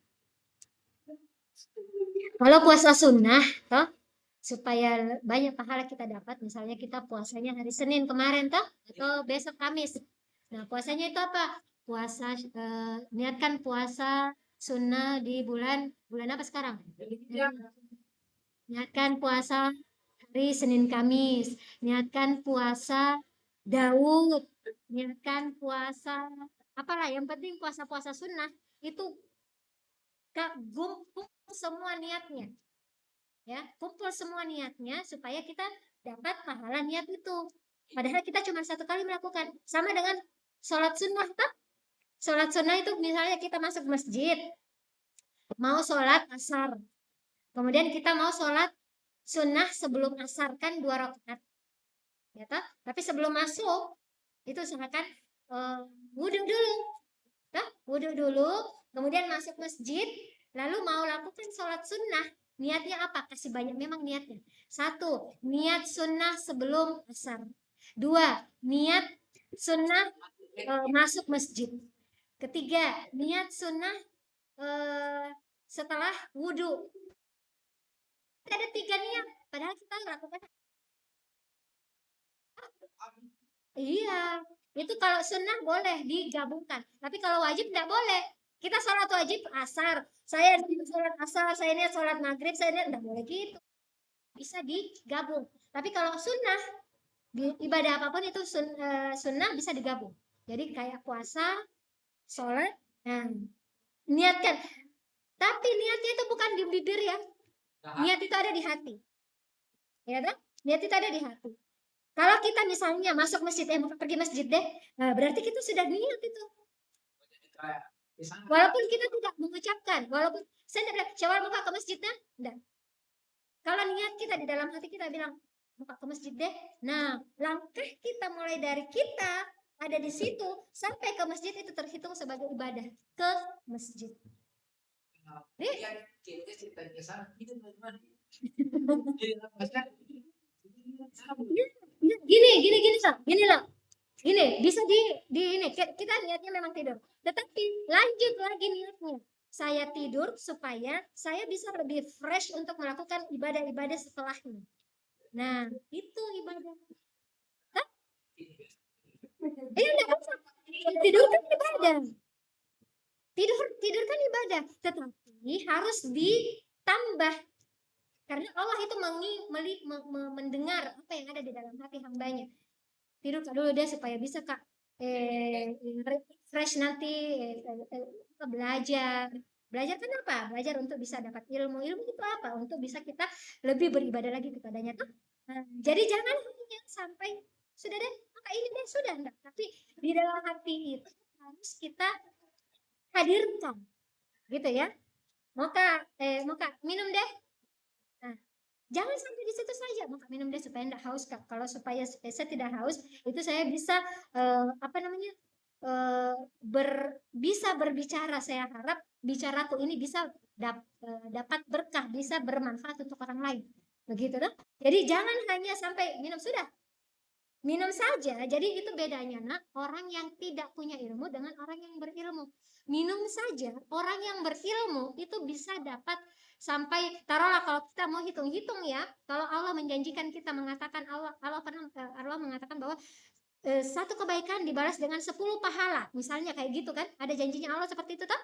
kalau puasa sunnah, toh, supaya banyak pahala kita dapat, misalnya kita puasanya hari Senin kemarin, toh, atau besok Kamis. Nah, puasanya itu apa? Puasa, niatkan puasa sunnah di bulan bulan apa sekarang? Niatkan puasa hari Senin Kamis. Niatkan puasa Daud. Niatkan puasa apalah yang penting puasa-puasa sunnah itu kumpul semua niatnya ya, kumpul semua niatnya supaya kita dapat pahala niat itu. Padahal kita cuma satu kali melakukan, sama dengan sholat sunnah tak? Sholat sunnah itu misalnya kita masuk masjid mau sholat asar, kemudian kita mau sholat sunnah sebelum asar kan 2 rakaat ya toh? Tapi sebelum masuk itu usahakan wudhu dulu toh? Wudhu dulu, kemudian masuk masjid, lalu mau lakukan sholat sunnah. Niatnya apa? Kasih banyak memang niatnya. 1, niat sunnah sebelum asar. 2, niat sunnah masuk masjid. Ketiga, niat sunnah setelah wudhu. Ada 3 niat, padahal kita lakukan. Iya, itu kalau sunnah boleh digabungkan, tapi kalau wajib tidak boleh. Kita sholat wajib asar, saya niat sholat asar, saya niat sholat maghrib, saya niat tidak boleh gitu. Bisa digabung. Tapi kalau sunnah, ibadah apapun itu sunnah bisa digabung. Jadi kayak puasa, sholat, nah, niatkan. Tapi niatnya itu bukan di bibir ya, niat itu ada di hati. Ya kan? Niat itu ada di hati. Kalau kita misalnya masuk masjid, mau pergi masjid deh, nah berarti kita sudah niat itu. Walaupun kita tidak mengucapkan, walaupun saya tidak bilang, Syawal muka ke masjidnya, enggak. Kalau niat kita di dalam hati kita bilang, muka ke masjid deh. Nah, langkah kita mulai dari kita ada di situ sampai ke masjid itu terhitung sebagai ibadah ke masjid. Nih, Gini Sa. Gini loh. Gini, bisa di ini kita niatnya memang tidur. Tetapi lanjut lagi niatnya. Saya tidur supaya saya bisa lebih fresh untuk melakukan ibadah-ibadah setelahnya. Nah, itu ibadah. Hah? Iya, enggak usah. Tidur kan ibadah. Tidur kan ibadah, tetapi harus ditambah karena Allah itu mendengar apa yang ada di dalam hati hambanya. Tidur Kak dulu deh supaya bisa Kak fresh nanti belajar. Belajar kan apa? Belajar untuk bisa dapat ilmu. Ilmu itu apa? Untuk bisa kita lebih beribadah lagi kepadanya tuh. Nah, jadi jangan hanya sampai sudah deh, maka ini deh sudah enggak. Tapi di dalam hati itu harus kita hadirkan, gitu ya. Maka minum deh. Nah, jangan sampai di situ saja, maka minum deh supaya tidak haus Kak. Kalau supaya saya tidak haus, itu saya bisa apa namanya? Bisa berbicara. Saya harap bicaraku ini bisa dapat berkah, bisa bermanfaat untuk orang lain. Begitu tuh. Jadi jangan hanya sampai minum sudah. Minum saja. Jadi itu bedanya nak, orang yang tidak punya ilmu dengan orang yang berilmu. Minum saja, orang yang berilmu itu bisa dapat sampai taruhlah kalau kita mau hitung-hitung ya, kalau Allah menjanjikan kita mengatakan Allah mengatakan bahwa satu kebaikan dibalas dengan 10 pahala. Misalnya kayak gitu kan? Ada janjinya Allah seperti itu toh?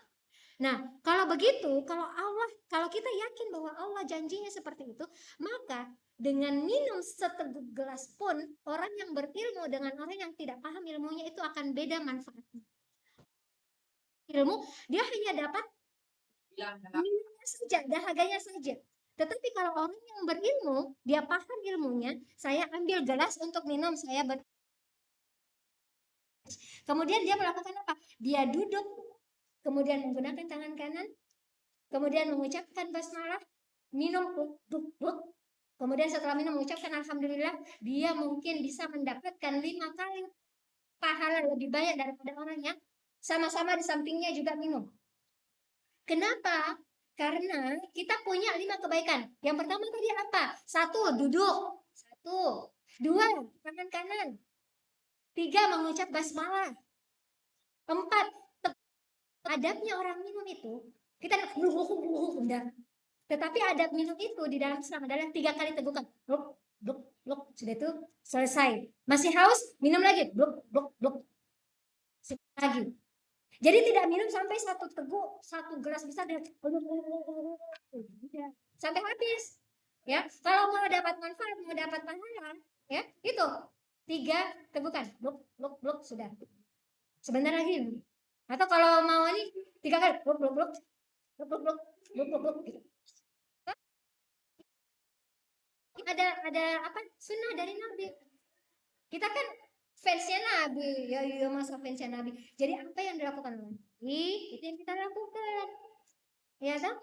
Nah, kalau begitu, kalau kita yakin bahwa Allah janjinya seperti itu, maka dengan minum seteguk gelas pun, orang yang berilmu dengan orang yang tidak paham ilmunya itu akan beda manfaatnya. Ilmu, dia hanya dapat minumnya saja, dahaganya saja. Tetapi kalau orang yang berilmu, dia paham ilmunya, saya ambil gelas untuk minum, kemudian dia melakukan apa? Dia duduk, kemudian menggunakan tangan kanan, kemudian mengucapkan basmalah, minum, kemudian setelah minum mengucapkan alhamdulillah, dia mungkin bisa mendapatkan 5 kali pahala lebih banyak daripada orang yang sama-sama di sampingnya juga minum. Kenapa? Karena kita punya 5 kebaikan. Yang pertama tadi apa? 1, duduk. 1. 2, tangan kanan. 3, mengucap basmalah. 4, adabnya orang minum itu kita udah. Tetapi adab minum itu di dalam Islam adalah 3 kali tegukan. Bluk, bluk, bluk. Sudah itu selesai. Masih haus, minum lagi. Bluk, bluk, bluk. Lagi. Jadi tidak minum sampai 1 teguk, 1 gelas besar dan sampai habis. Ya, kalau mau dapat manfaat, mau dapat pahala, ya itu 3 tegukan. Bluk, bluk, bluk sudah. Sebentar lagi. Atau kalau mau ini 3 kali. Bluk, bluk, bluk. Bluk, bluk, bluk. Bluk, bluk, bluk. Gitu. Ada apa sunnah dari Nabi. Kita kan fansnya Nabi, ya iya masa fansnya Nabi. Jadi apa yang dilakukan Nabi, itu yang kita lakukan. Ya kan?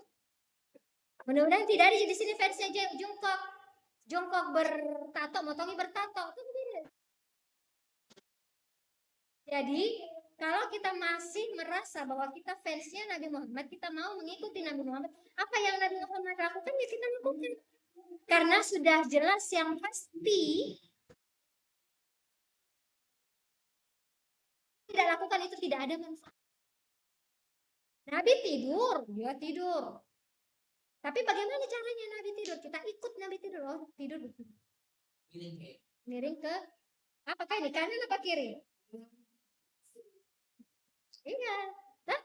Mudah-mudahan tidak ada di sini fansnya jongkok. Jongkok bertato, motongi bertato. Itu berbeda. Jadi kalau kita masih merasa bahwa kita fansnya Nabi Muhammad, kita mau mengikuti Nabi Muhammad, apa yang Nabi Muhammad lakukan ya kita lakukan. Karena sudah jelas yang pasti tidak lakukan itu tidak ada manfaat. Nabi tidur, dia tidur. Tapi bagaimana caranya Nabi tidur? Kita ikut Nabi tidur. Oh, tidur begini. Miring ke apakah ini kanan apa kiri? Iya. Nah,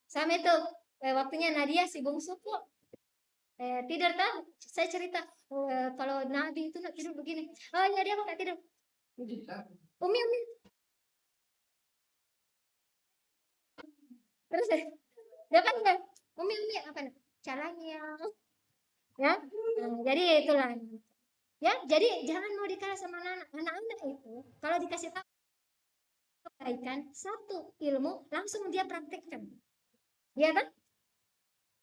sama itu waktunya Nadia si bungsu kok tidur tahu. Saya cerita kalau Nabi itu nak tidur begini. Oh iya dia kok nggak tidur. Umi. Terus dapat nggak? Umi apa nih? Caranya ya. Jadi itulah. Ya, jadi jangan mau dikalah sama anak-anak. Anak-anak itu kalau dikasih tahu kebaikan, 1 ilmu langsung dia praktekkan. Ya kan?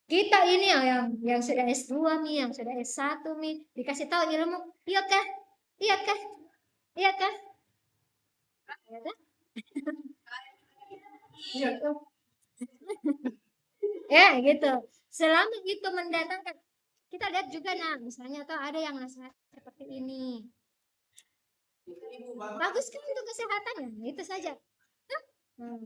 Kita ini yang sudah S2 nih, yang sudah S1 nih, dikasih tahu ilmu, iya kah? Iya kah? Iya kah? Iya kan? Gitu. Ya, gitu. Selama itu mendatangkan kita lihat juga, nah misalnya atau ada yang nasihat seperti ini. Bagus kan untuk kesehatannya, itu saja. Hmm.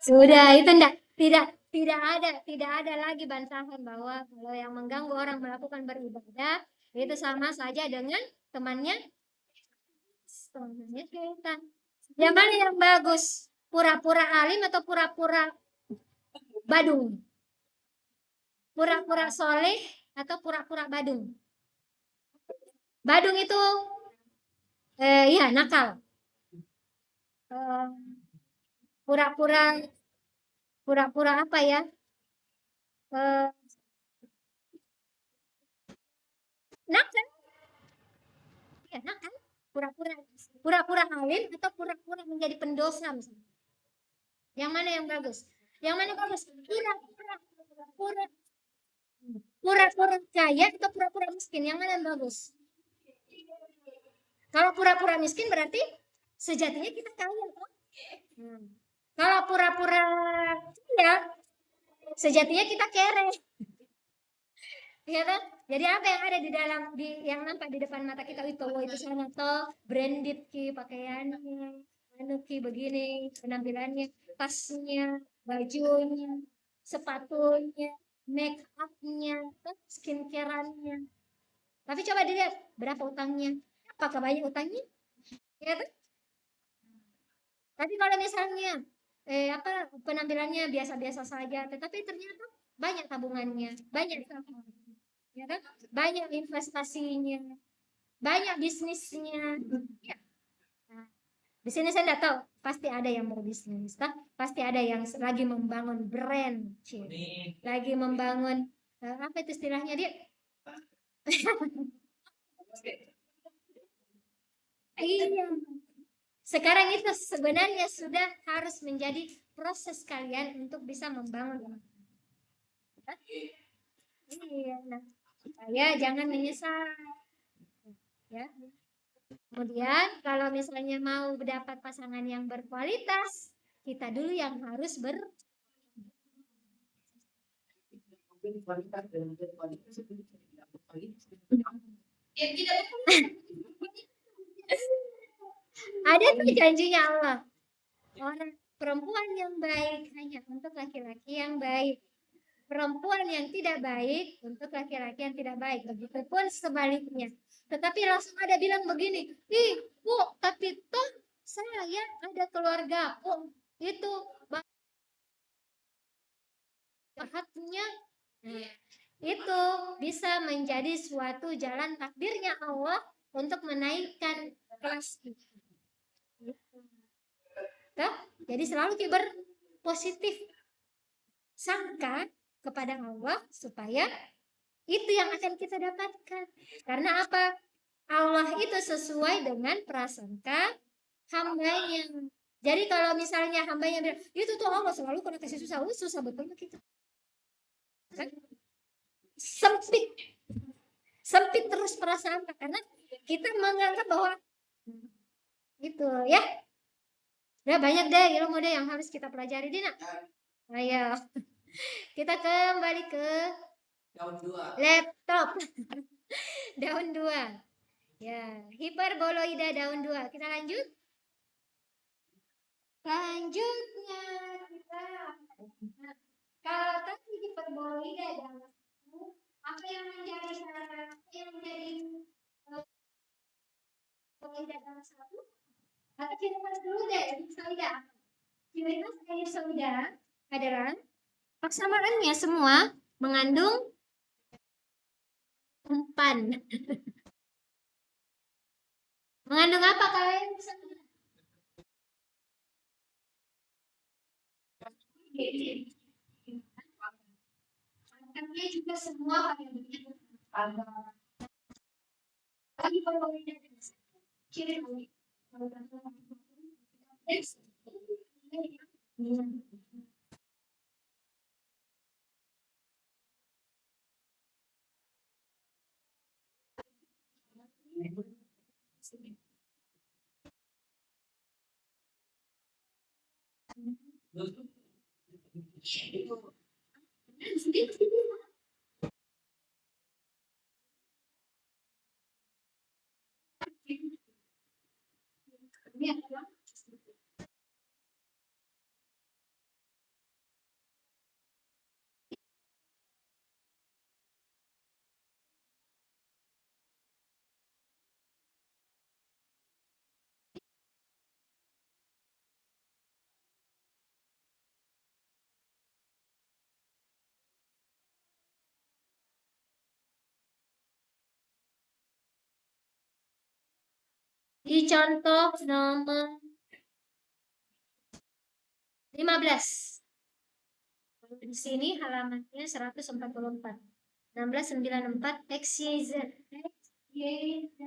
Sudah, itu tidak ada lagi bantahan bahwa kalau yang mengganggu orang melakukan beribadah itu sama saja dengan temannya setan. Yang mana yang bagus? Pura-pura alim atau pura-pura badung? Pura-pura soleh atau pura-pura badung? Badung itu iya nakal. Eh, pura-pura pura-pura apa ya? Eh, nakal. Ya, nakal. Pura-pura pura-pura alim atau pura-pura menjadi pendosa misalnya. Yang mana yang bagus? Yang mana bagus? Pura-pura pura pura-pura kaya atau pura-pura miskin? Yang mana yang bagus? Kalau pura-pura miskin berarti sejatinya kita kaya, kan? Hmm. Kalau pura-pura kaya, sejatinya kita kere. Ya kan? Jadi apa yang ada di dalam yang nampak di depan mata kita itu, oh itu sana toh branded ki pakaiannya, anu ki begini penampilannya, tasnya, bajunya, sepatunya, make upnya, skincareannya. Tapi coba dilihat berapa utangnya, apakah banyak utangnya? Ya kan? Tapi kalau misalnya apa penampilannya biasa-biasa saja, tetapi ternyata banyak tabungannya, banyak sahamnya, ya kan? Banyak investasinya, banyak bisnisnya. Ya. Nah, di sini saya tidak tahu, pasti ada yang berbisnis, kan? Pasti ada yang lagi membangun brand, lagi membangun apa itu istilahnya dia? Iya. Sekarang itu sebenarnya sudah harus menjadi proses kalian untuk bisa membangun. Iya, nah, supaya jangan menyesal, ya. Kemudian kalau misalnya mau mendapat pasangan yang berkualitas, kita dulu yang harus ada tuh janjinya Allah. Orang perempuan yang baik hanya untuk laki-laki yang baik. Perempuan yang tidak baik untuk laki-laki yang tidak baik. Begitupun sebaliknya. Tetapi langsung ada bilang begini, ih, Bu, tapi toh saya ada keluarga. Oh, itu bahatnya. Itu bisa menjadi suatu jalan takdirnya Allah untuk menaikkan kelas kita. Tuh, jadi selalu berpositif sangka kepada Allah supaya itu yang akan kita dapatkan. Karena apa? Allah itu sesuai dengan prasangka hambanya. Jadi kalau misalnya hambanya bilang, itu tuh Allah selalu kena kasih susah, susah betul kita. Kan? Sempit, sempit terus prasangka karena kita menganggap bahwa gitu ya. Ya banyak deh ilmu deh yang harus kita pelajari Dina. Ayo, kita kembali ke daun 2. laptop. Daun 2. Ya, hiperboloida daun 2. Kita lanjut. Selanjutnya kita kalau tadi hiperboloida daun 1, apa yang menjadi hiperboloida daun 1? Atau ciri khas dulu deh, elipsoida. Ciri khas elipsoida adalah persamaannya semua mengandung umpan. Mengandung apa kalian bisa? Angkanya juga semua ada. Tapi kalau ciri Di contoh nomor 15. Di sini halamannya 144. 1694 X, Y, Z. X, Y, Z.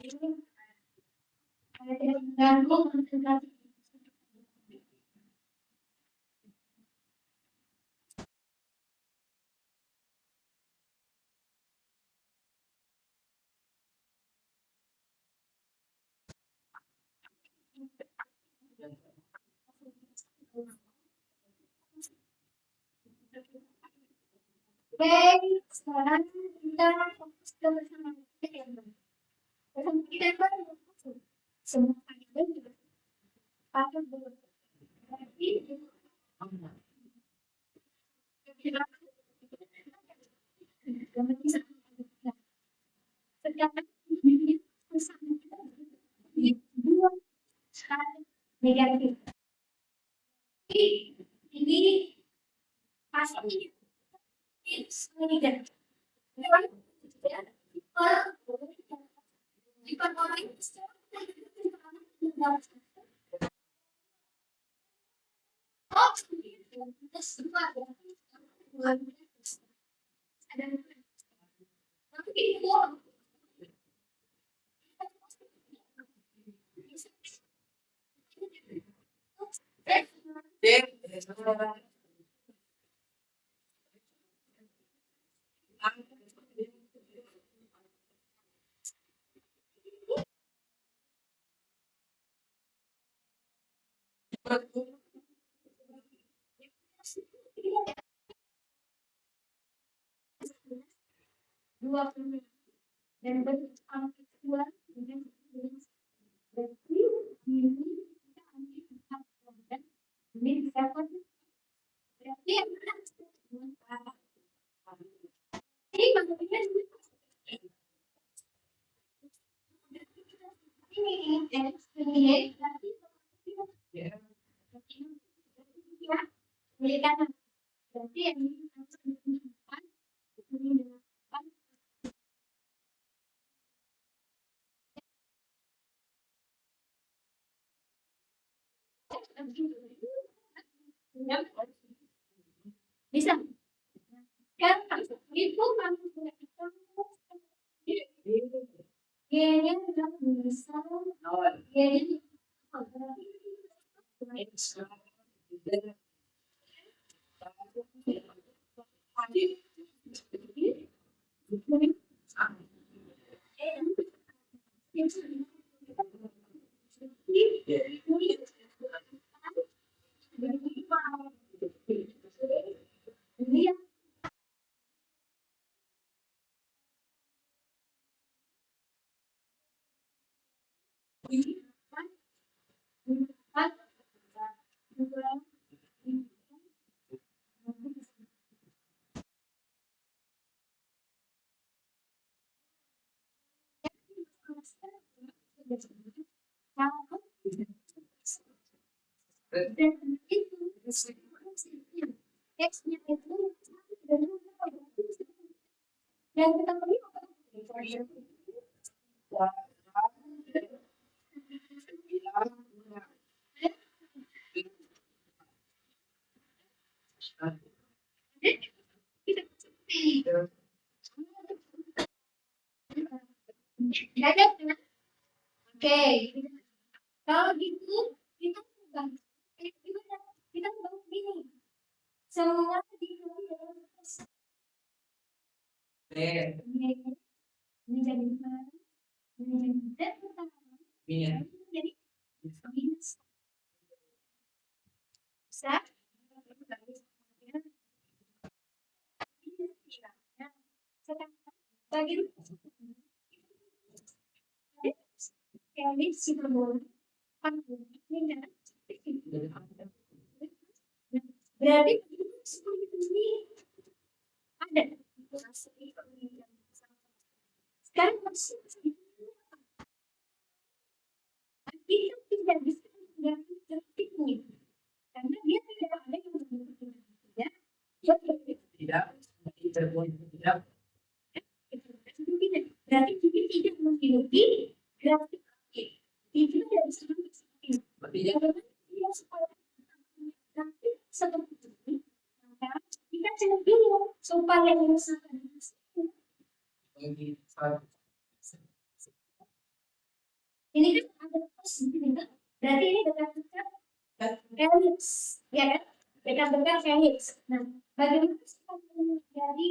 Ini tidak mengganggu konsentrasi. Oke, sekarang kita fokus ke bersama yang baru. Bersama kita yang baru. Semua kalian juga patut berarti jangan bisa sekarang ini bersama di dua skala negatif. Ini pasti negatif. Dua dan bentuk angka dua dengan berarti ini kita ambil 4 dan ini bisa kan berarti ini bentuknya ini X ini Y berarti ya milik kanan berarti yang ini harus ditunjukkan ini dengan 4 bisa sekarang itu kami Y-nya adalah misal Y-nya X-nya itu dan kita beri oke kalau gitu kita ubah kita tahu begini, semua dibagi dalam proses menjadi dan pertama menjadi minus bisa sekarang bagi elit si berbola berarti ini ada sekarang kita tidak bisa mengganti grafiknya karena dia tidak ada yang menggantikan ya tidak tidak berarti kita tidak memiliki grafik itu tidak bisa tidak dia grafik seperti ini maka kita cek dulu supaya yang bagi satu ini kan ada plus gitu kan berarti ini dekat-dekat elips ya kan dekat-dekat elips nah bagaimana jadi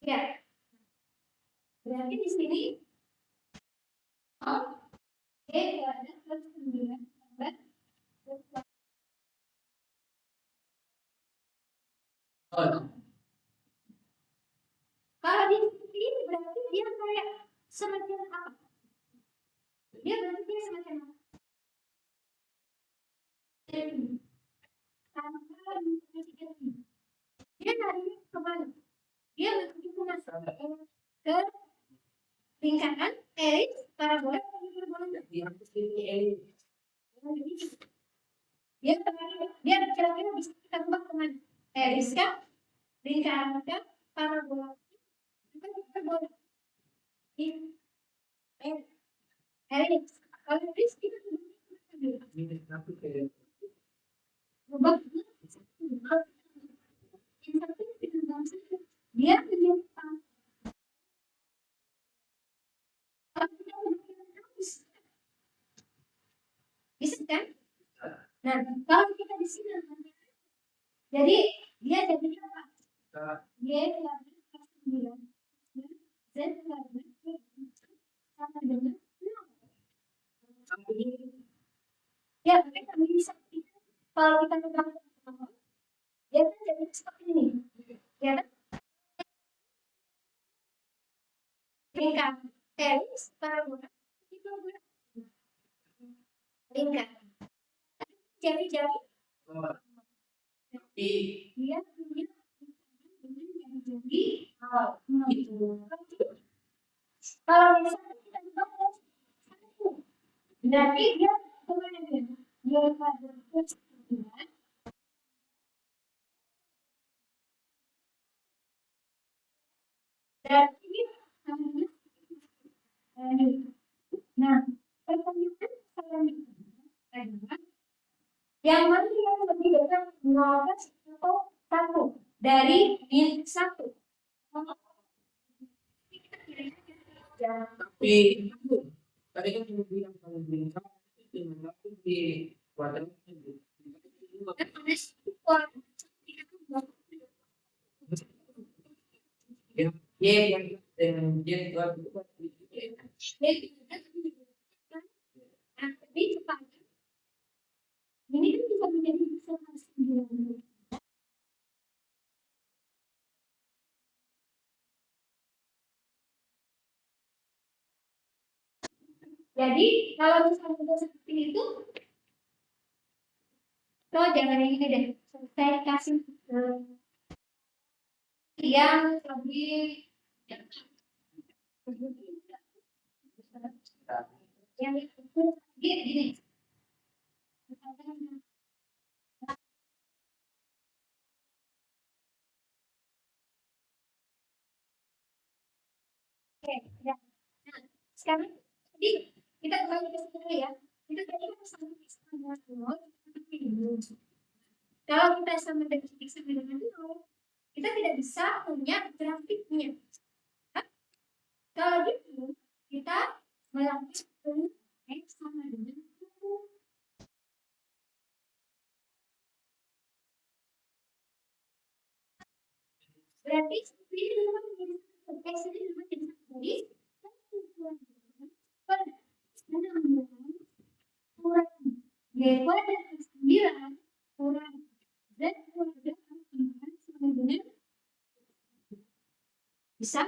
ya berarti di sini ada plus 9 tambah kalau di seperti ini berarti dia kayak semacam apa? Dia berarti dia semacam apa? Dia lari kemana? Dia menuju ke lingkaran elips parabola yang ini dia dia kira-kira bisa ditambah kemana? Elips kan? Lingkaran kan? Parabola parabola elips kalau elips kita minus satu ke berubah dia bisa kan? Nah, kalau kita di sini jadi dia jadi apa? Dia plus 9 Z sama dengan ya, tapi kami bisa kalau kita pegang dia kan jadi seperti ini ya kan? Lingkar elips parabola itu lingkar jadi tapi dia punya jadi itu kalau misalnya kita pegang berarti dia kemana dia pada berarti nah pertanyaan selanjutnya adalah yang mana yang lebih dekat 12 atau 1 dari min 1 tapi tadi kan cuma bilang kalau bintang itu dengan satu di kuadrat ya yang dia itu ini kan bisa menjadi bisa jadi kalau misalnya sudah seperti itu toh jangan ini deh saya kasih yang lebih yang itu gini oke ya nah sekarang jadi kita kembali ke sini ya kita tadi kan sama Kalau kita sama dengan X sama dengan 0, kita tidak bisa punya grafiknya. Kalau gitu, kita melakukan X sama dengan 1. Berarti ini sama menjadi X ini sama menjadi jadi kurang Y kuadrat 9 kurang Z kuadrat sama dengan bisa.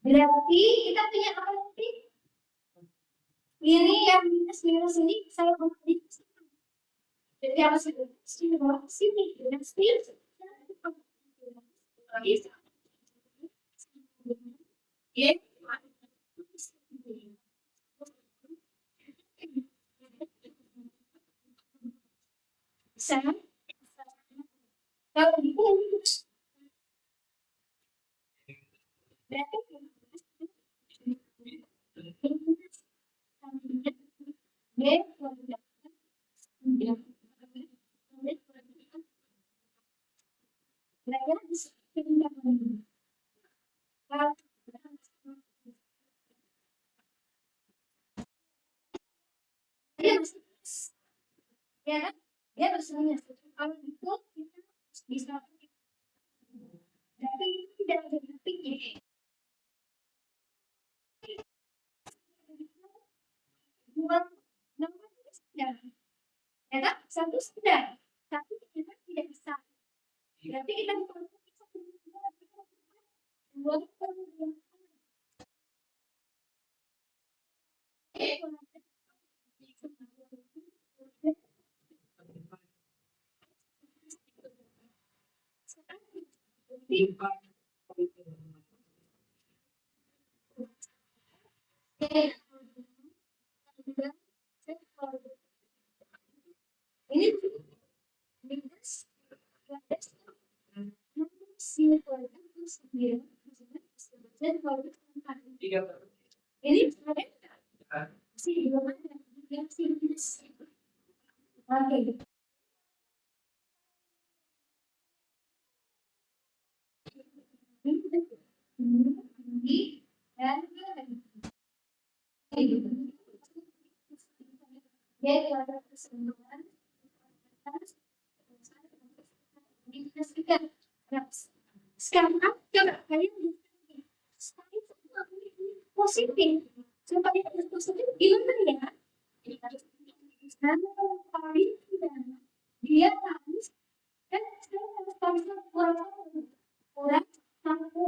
Berarti kita punya apa nanti? Ini yang minus minus ini saya kembali ke sini. Jadi harus sini bawah sini dan sini. Ya. Bisa. Kalau gitu berarti B kuadrat 9. Kira-kira bisa pindah ini. Kalau dia masih ya kan? Dia bersama. Kalau itu kita bisa. Tapi tidak ada grafiknya. Dua nomor sudah. Ya kan? Satu sudah. Tapi kita tidak bisa. Berarti kita bisa dua ini minus ini sih belum ada yang sih minus. Oke. Dan sekarang coba kalian positif supaya positif gimana ya? Kalau kali dia harus kan sekarang harus kurang satu.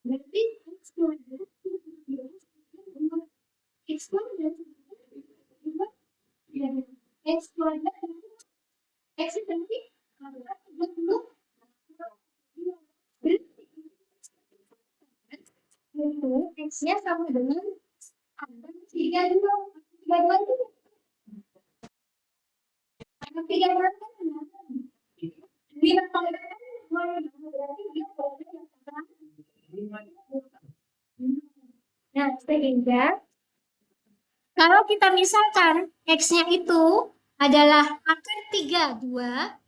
Berarti X kuadrat X kuadrat X berarti itu X-nya sama dengan 32. 32 itu 32 kan 5 kali berarti dia nah sehingga kalau kita misalkan X-nya itu adalah akar 32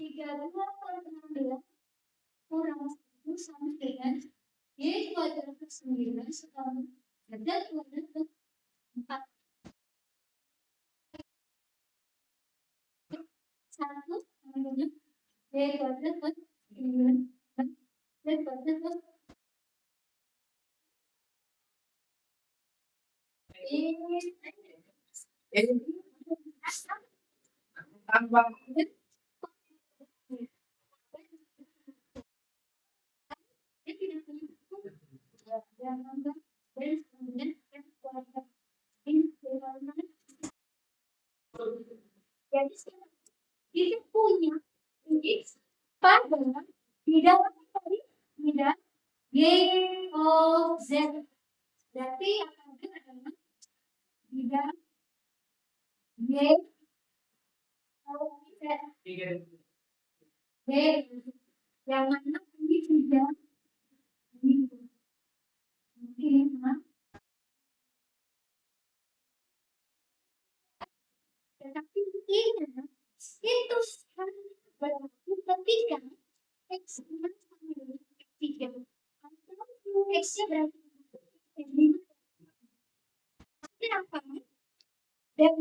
32 kali 16 kurang 1 sama dengan Y kuadrat 9 setambah Z kuadrat 4. 1 sama dengan Y kuadrat 9 Jadi tambah Jadi dia punya X pada di dalam tadi tidak Y of Z. Berarti yang ada adalah tidak Y of Z. Y yang mana ini tidak tetapi ini itu berarti ketika X sama dengan 3 atau X-nya berarti apa? Dan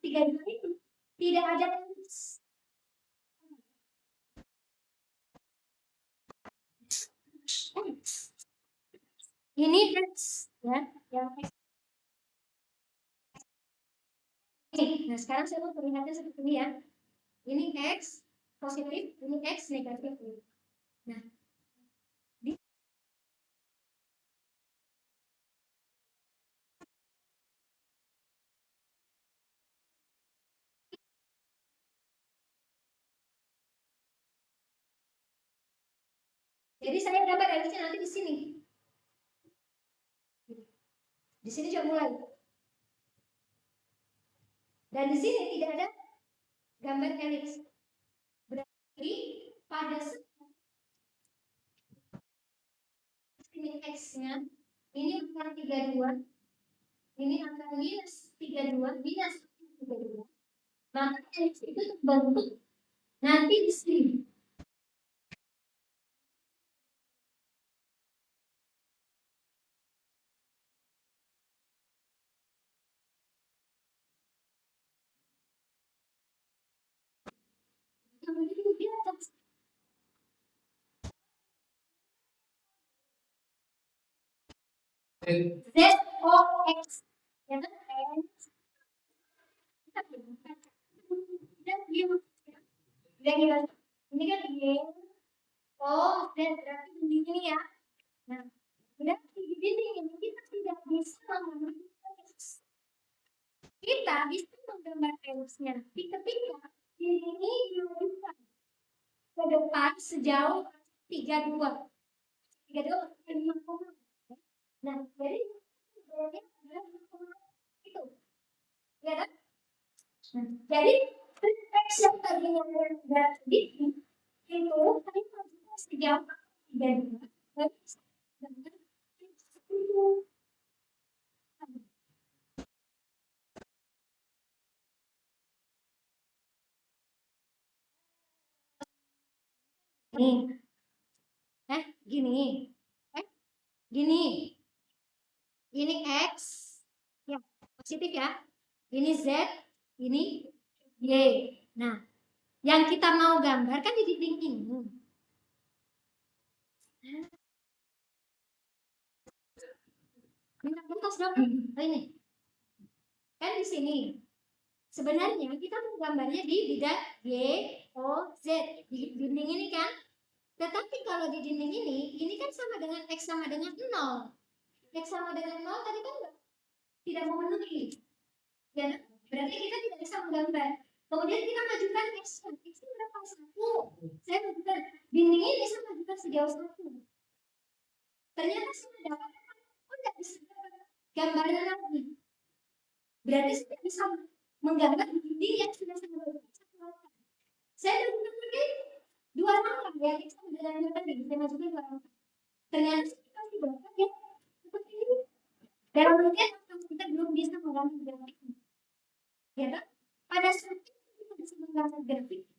tiga itu tidak ada X. Ini X ya, yang X. Nah sekarang saya mau perlihatkan seperti ini ya. Ini X positif, ini X negatif. Nah, jadi saya dapat X-nya nanti di sini. Di sini coba mulai. Dan di sini tidak ada gambar elips. Berarti pada ini X-nya ini angka 32, ini angka minus 32, minus 32. Maka X itu terbentuk nanti di sini. Kemudian di atas Z O X ya kan? Dan ini kan Y O Z berarti ini ya. Nah, berarti di dinding ini kita tidak bisa menggambar X. Kita bisa menggambar X-nya ketika ini dibuka ke depan sejauh 32. 32 5, nah jadi sebenarnya adalah 5, itu ya kan. Nah, jadi X yang tadinya rendah itu kami masukkan sejauh 32. Nih, gini, gini, ini X, ya positif ya, ini Z, ini Y. Nah, yang kita mau gambar kan di dinding ini. Minta kertas dong, ini kan di sini. Sebenarnya kita mau gambarnya di bidang Y, O, Z di dinding ini kan. Tetapi kalau di dinding ini kan sama dengan X sama dengan 0. X sama dengan 0 tadi kan tidak memenuhi. Ya, berarti kita tidak bisa menggambar. Kemudian kita majukan X. X itu berapa? 1. Saya majukan dinding ini bisa majukan sejauh 1. Ternyata saya dapat tidak bisa gambarnya lagi. Berarti saya bisa menggambar dinding yang sudah saya lakukan. Saya lakukan lagi 2 langkah ya, X sama dengan tadi saya majukan 2 langkah. Ternyata kita tidak ya seperti ini. Dalam artian kita belum bisa menggambar grafik. Ya kan? Pada saat kita bisa menggambar grafik,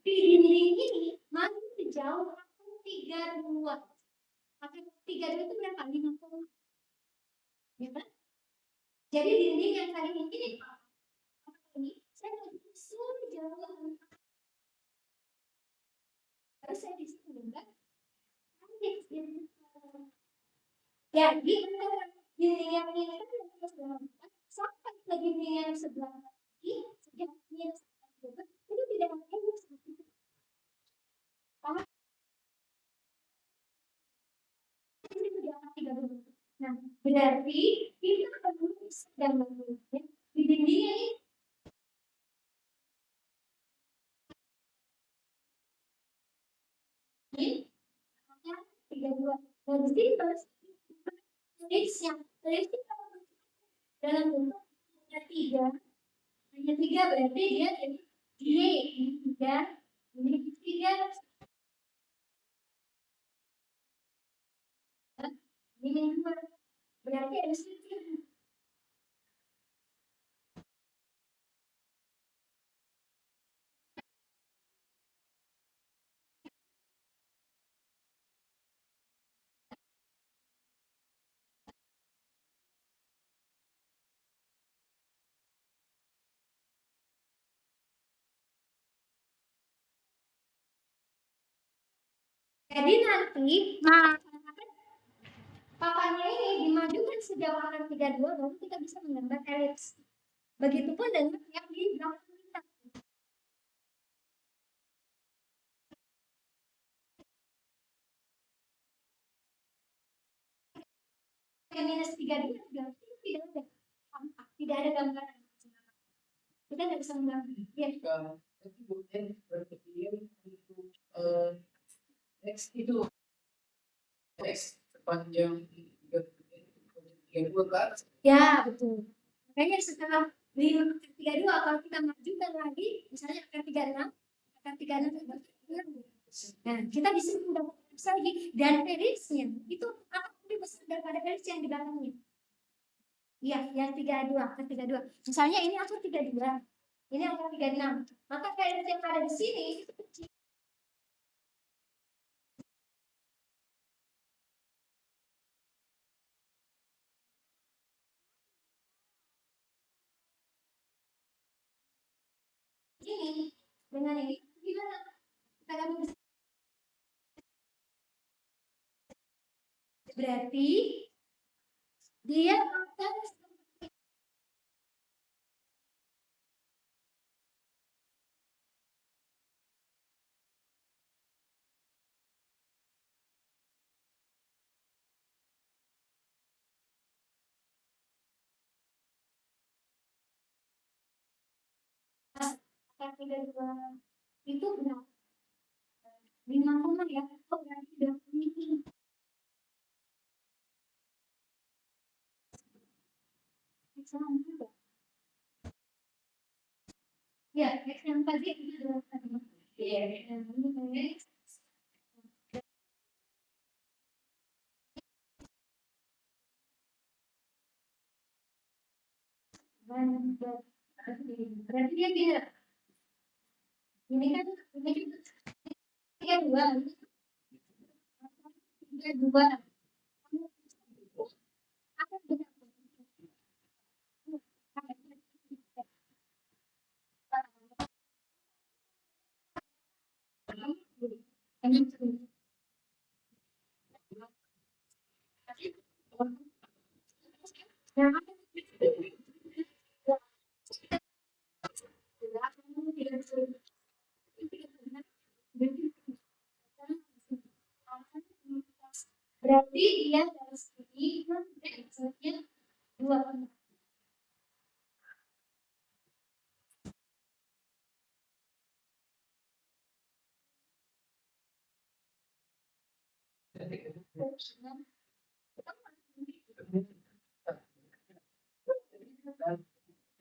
di dinding ini masih sejauh 32. Maka 32 itu berapa? 50. Ya kan? Jadi dinding yang tadi ini saya sejauh Jadi antara dinding yang ini kan yang kita sudah lakukan sampai ke dinding yang sebelah kiri sejak minus 32 itu tidak ada minus 32. Karena ini tidak akan 32. Nah, berarti kita perlu sedang menurutnya di dindingnya ini angka 32. Dan di sini terus tulisnya dalam bentuk hanya tiga berarti dia jadi ini tiga ini tiga ini dua berarti ada sedikit. Jadi nanti papannya ini dimajukan sejauh angka 32 baru kita bisa menggambar elips. Begitupun dengan yang di belakang kita. Yang minus 32 berarti tidak ada gambaran. Kita tidak bisa menggambar. Ya. Tapi bukan berpikir untuk X itu X sepanjang 32 ke atas. Ya, betul. Makanya setelah 5/32 kalau kita majukan lagi, misalnya angka 36, angka 36 nah, kita bisa mendapatkan lagi dan elipsnya itu akan lebih besar daripada elips yang di belakangnya. Iya, yang 32, angka 32. Misalnya ini angka 32, ini angka 36. Maka elips yang ada di sini itu kecil. Ini dengan ini gimana? Kita gabung berarti dia akan angka 32 itu berapa? 5 ya, oh berarti udah ini. Sama juga. Ya, X yang tadi itu adalah tadi. Iya, ini berarti dia gini. Ini kan ini 32. 32. Apa benar? Berarti dia dari segi X-nya 2.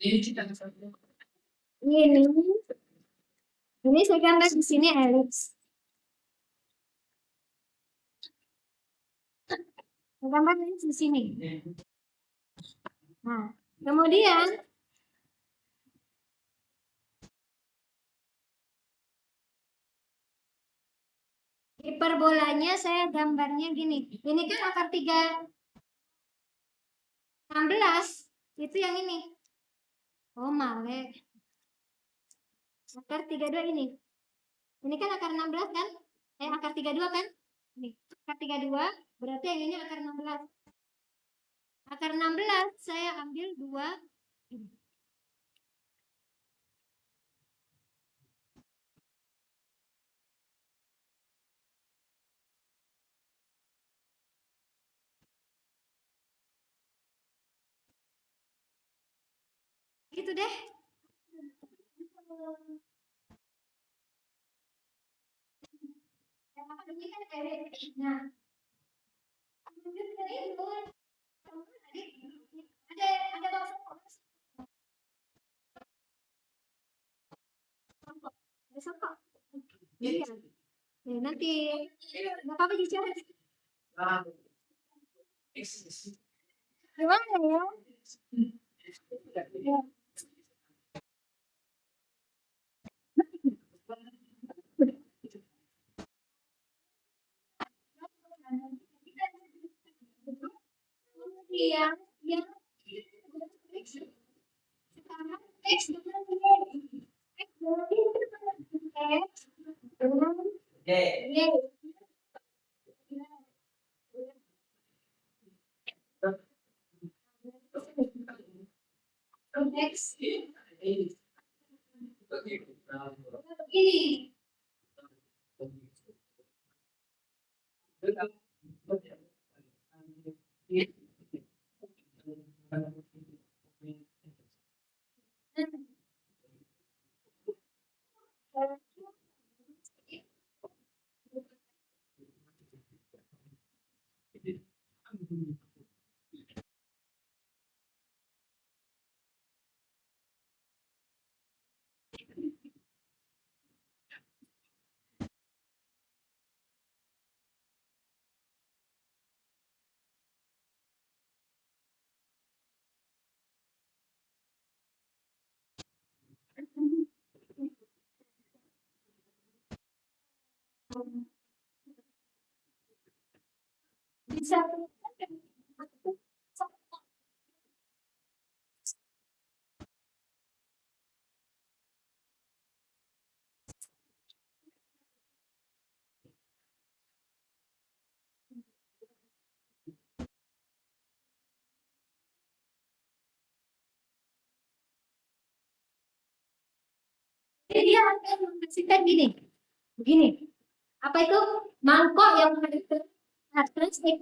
Ini kita Ini saya gambar di sini elips. Saya gambar di sini. Nah, kemudian hiperbolanya saya gambarnya gini. Ini kan akar 3/16. Itu yang ini. Oh, malek. Akar 32 ini. Ini kan akar 16 kan? Akar 32 kan? Ini. Akar 32 berarti yang ini akar 16. Akar 16 saya ambil 2 ini. Gitu deh. Ini kan nah, ada maksud besok kok. Iya. Ya, nanti nggak apa-apa bicara. Gimana ya? Ya. Iya, iya. Sekarang X dengan Y. X berarti X dengan Y. X begini. Bisa jadi dia akan menghasilkan gini, begini. Apa itu? Mangkok yang menghadap ke atas, ke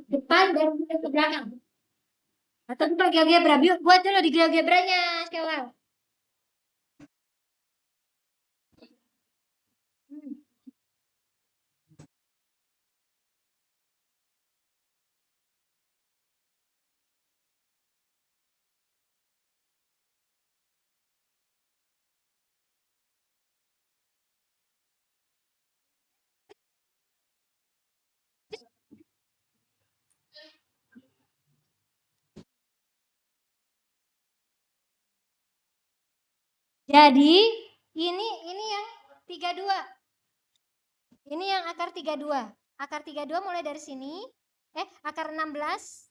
depan, dan ke belakang. Atau kita GeoGebra, buat dulu di GeoGebranya, Cewek. Jadi ini yang 32. Ini yang akar 32. Akar 32 mulai dari sini. Akar 16.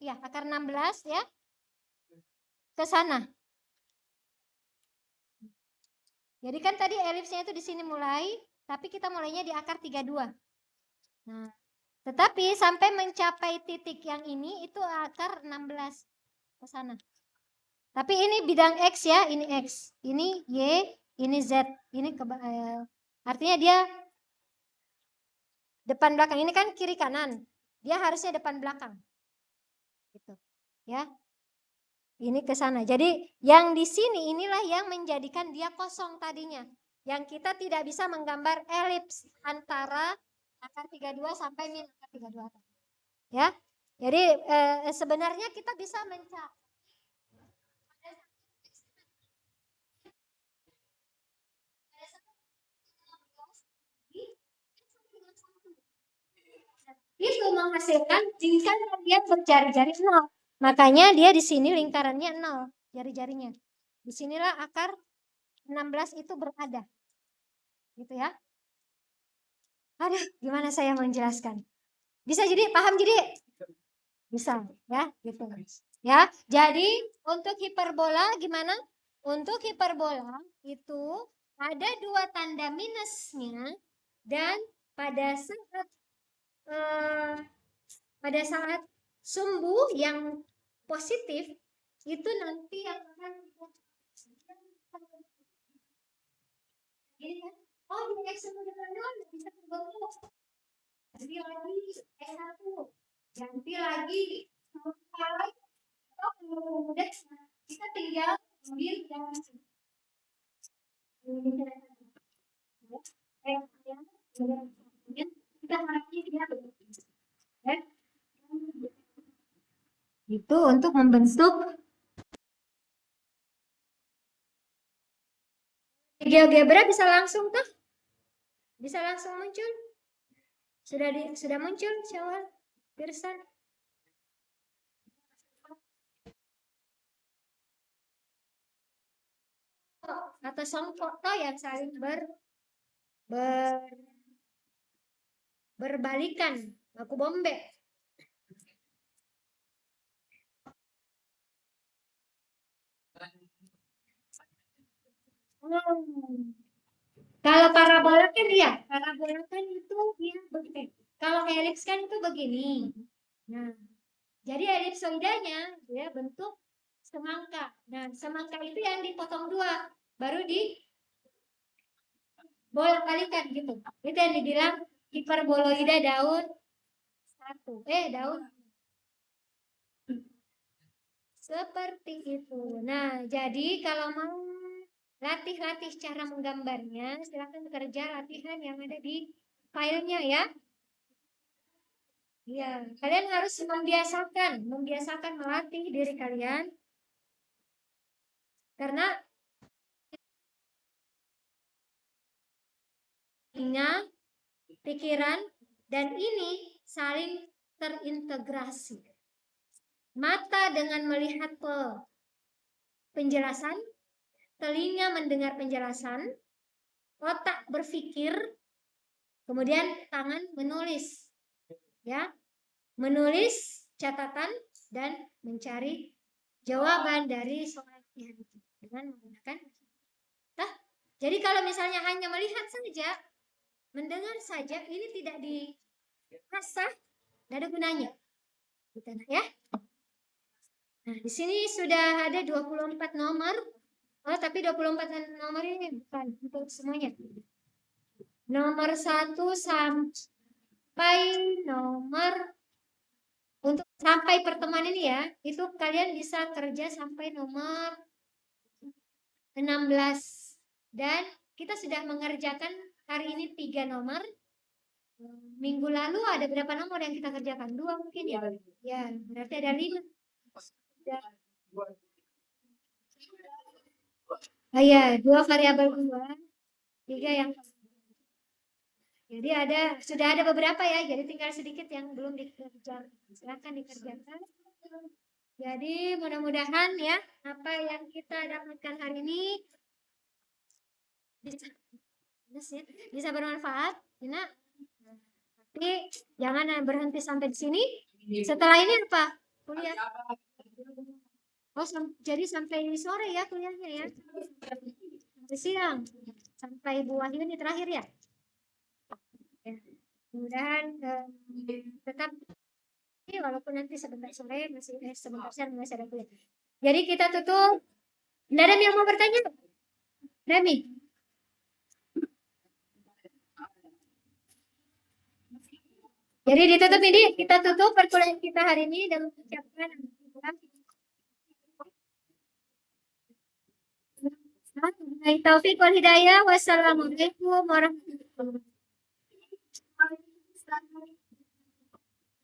Iya, akar 16 ya. Ke sana. Jadi kan tadi elipsnya itu di sini mulai, tapi kita mulainya di akar 32. Nah, tetapi sampai mencapai titik yang ini itu akar 16 ke sana. Tapi ini bidang X ya, ini X, ini Y, ini Z, ini artinya dia depan belakang. Ini kan kiri kanan, dia harusnya depan belakang, gitu, ya. Ini ke sana. Jadi yang di sini inilah yang menjadikan dia kosong tadinya. Yang kita tidak bisa menggambar elips antara akar 32 sampai min akar 32. Ya. Jadi sebenarnya kita bisa mencari itu menghasilkan jika kalian berjari-jari 0. Makanya dia di sini lingkarannya 0, jari-jarinya. Disinilah akar 16 itu berada. Gitu ya. Aduh, gimana saya menjelaskan? Bisa jadi paham jadi? Bisa ya, gitu. Ya, jadi untuk hiperbola gimana? Untuk hiperbola itu ada 2 tanda minusnya dan pada saat sumbu yang positif itu nanti akan ini kan, oh di X sama dengan doang bisa terbentuk ganti lagi S1 ganti lagi sampai atau kemudian kita tinggal ambil yang kita lagi dia itu untuk membentuk GeoGebra bisa langsung tuh bisa langsung muncul sudah muncul Syawal Pirsan atau songkok yang saling berbalikan baku bombe. Kalau parabola kan iya, parabola kan itu dia begini. Kalau elips kan itu begini. Nah, jadi elipsoidanya dia bentuk semangka. Nah, semangka itu yang dipotong dua, baru di bolak-balikan gitu. Itu yang dibilang hiperboloida daun satu. Daun seperti itu. Nah, jadi kalau mau latih-latih cara menggambarnya, silakan kerja latihan yang ada di filenya ya. Iya, kalian harus membiasakan melatih diri kalian. Karena telinga, pikiran, dan ini saling terintegrasi. Mata dengan melihat penjelasan, telinga mendengar penjelasan, otak berpikir, kemudian tangan menulis. Ya, menulis catatan dan mencari jawaban dari soal dengan menggunakan. Jadi kalau misalnya hanya melihat saja, mendengar saja, ini tidak diasah, tidak ada gunanya. Gitu, ya. Nah, di sini sudah ada 24 nomor. Oh, tapi 24 nomor ini bukan untuk semuanya. Nomor 1 sampai nomor untuk sampai pertemuan ini ya, itu kalian bisa kerja sampai nomor 16. Dan kita sudah mengerjakan hari ini 3 nomor. Minggu lalu ada berapa nomor yang kita kerjakan? 2 mungkin ya? Ya, berarti ada 5. Ya, 2 variabel 2, 3 yang jadi sudah ada beberapa ya, jadi tinggal sedikit yang belum dikerjakan. Silakan dikerjakan. Jadi mudah-mudahan ya apa yang kita dapatkan hari ini bisa bermanfaat, Dina. Tapi jangan berhenti sampai di sini. Setelah ini apa? Kuliah. Oh, jadi sampai sore ya kuliahnya ya? Sampai siang. Sampai Bu Wahyu ini terakhir ya? Ya. Mudah-mudahan tetap walaupun nanti sebentar sore sebentar siang masih ada kuliah. Jadi kita tutup. Tidak ada yang mau bertanya? Remi? Jadi ditutup ini, kita tutup perkuliahan kita hari ini dan mengucapkan taufiq wal hidayah. Wassalamualaikum warahmatullahi wabarakatuh.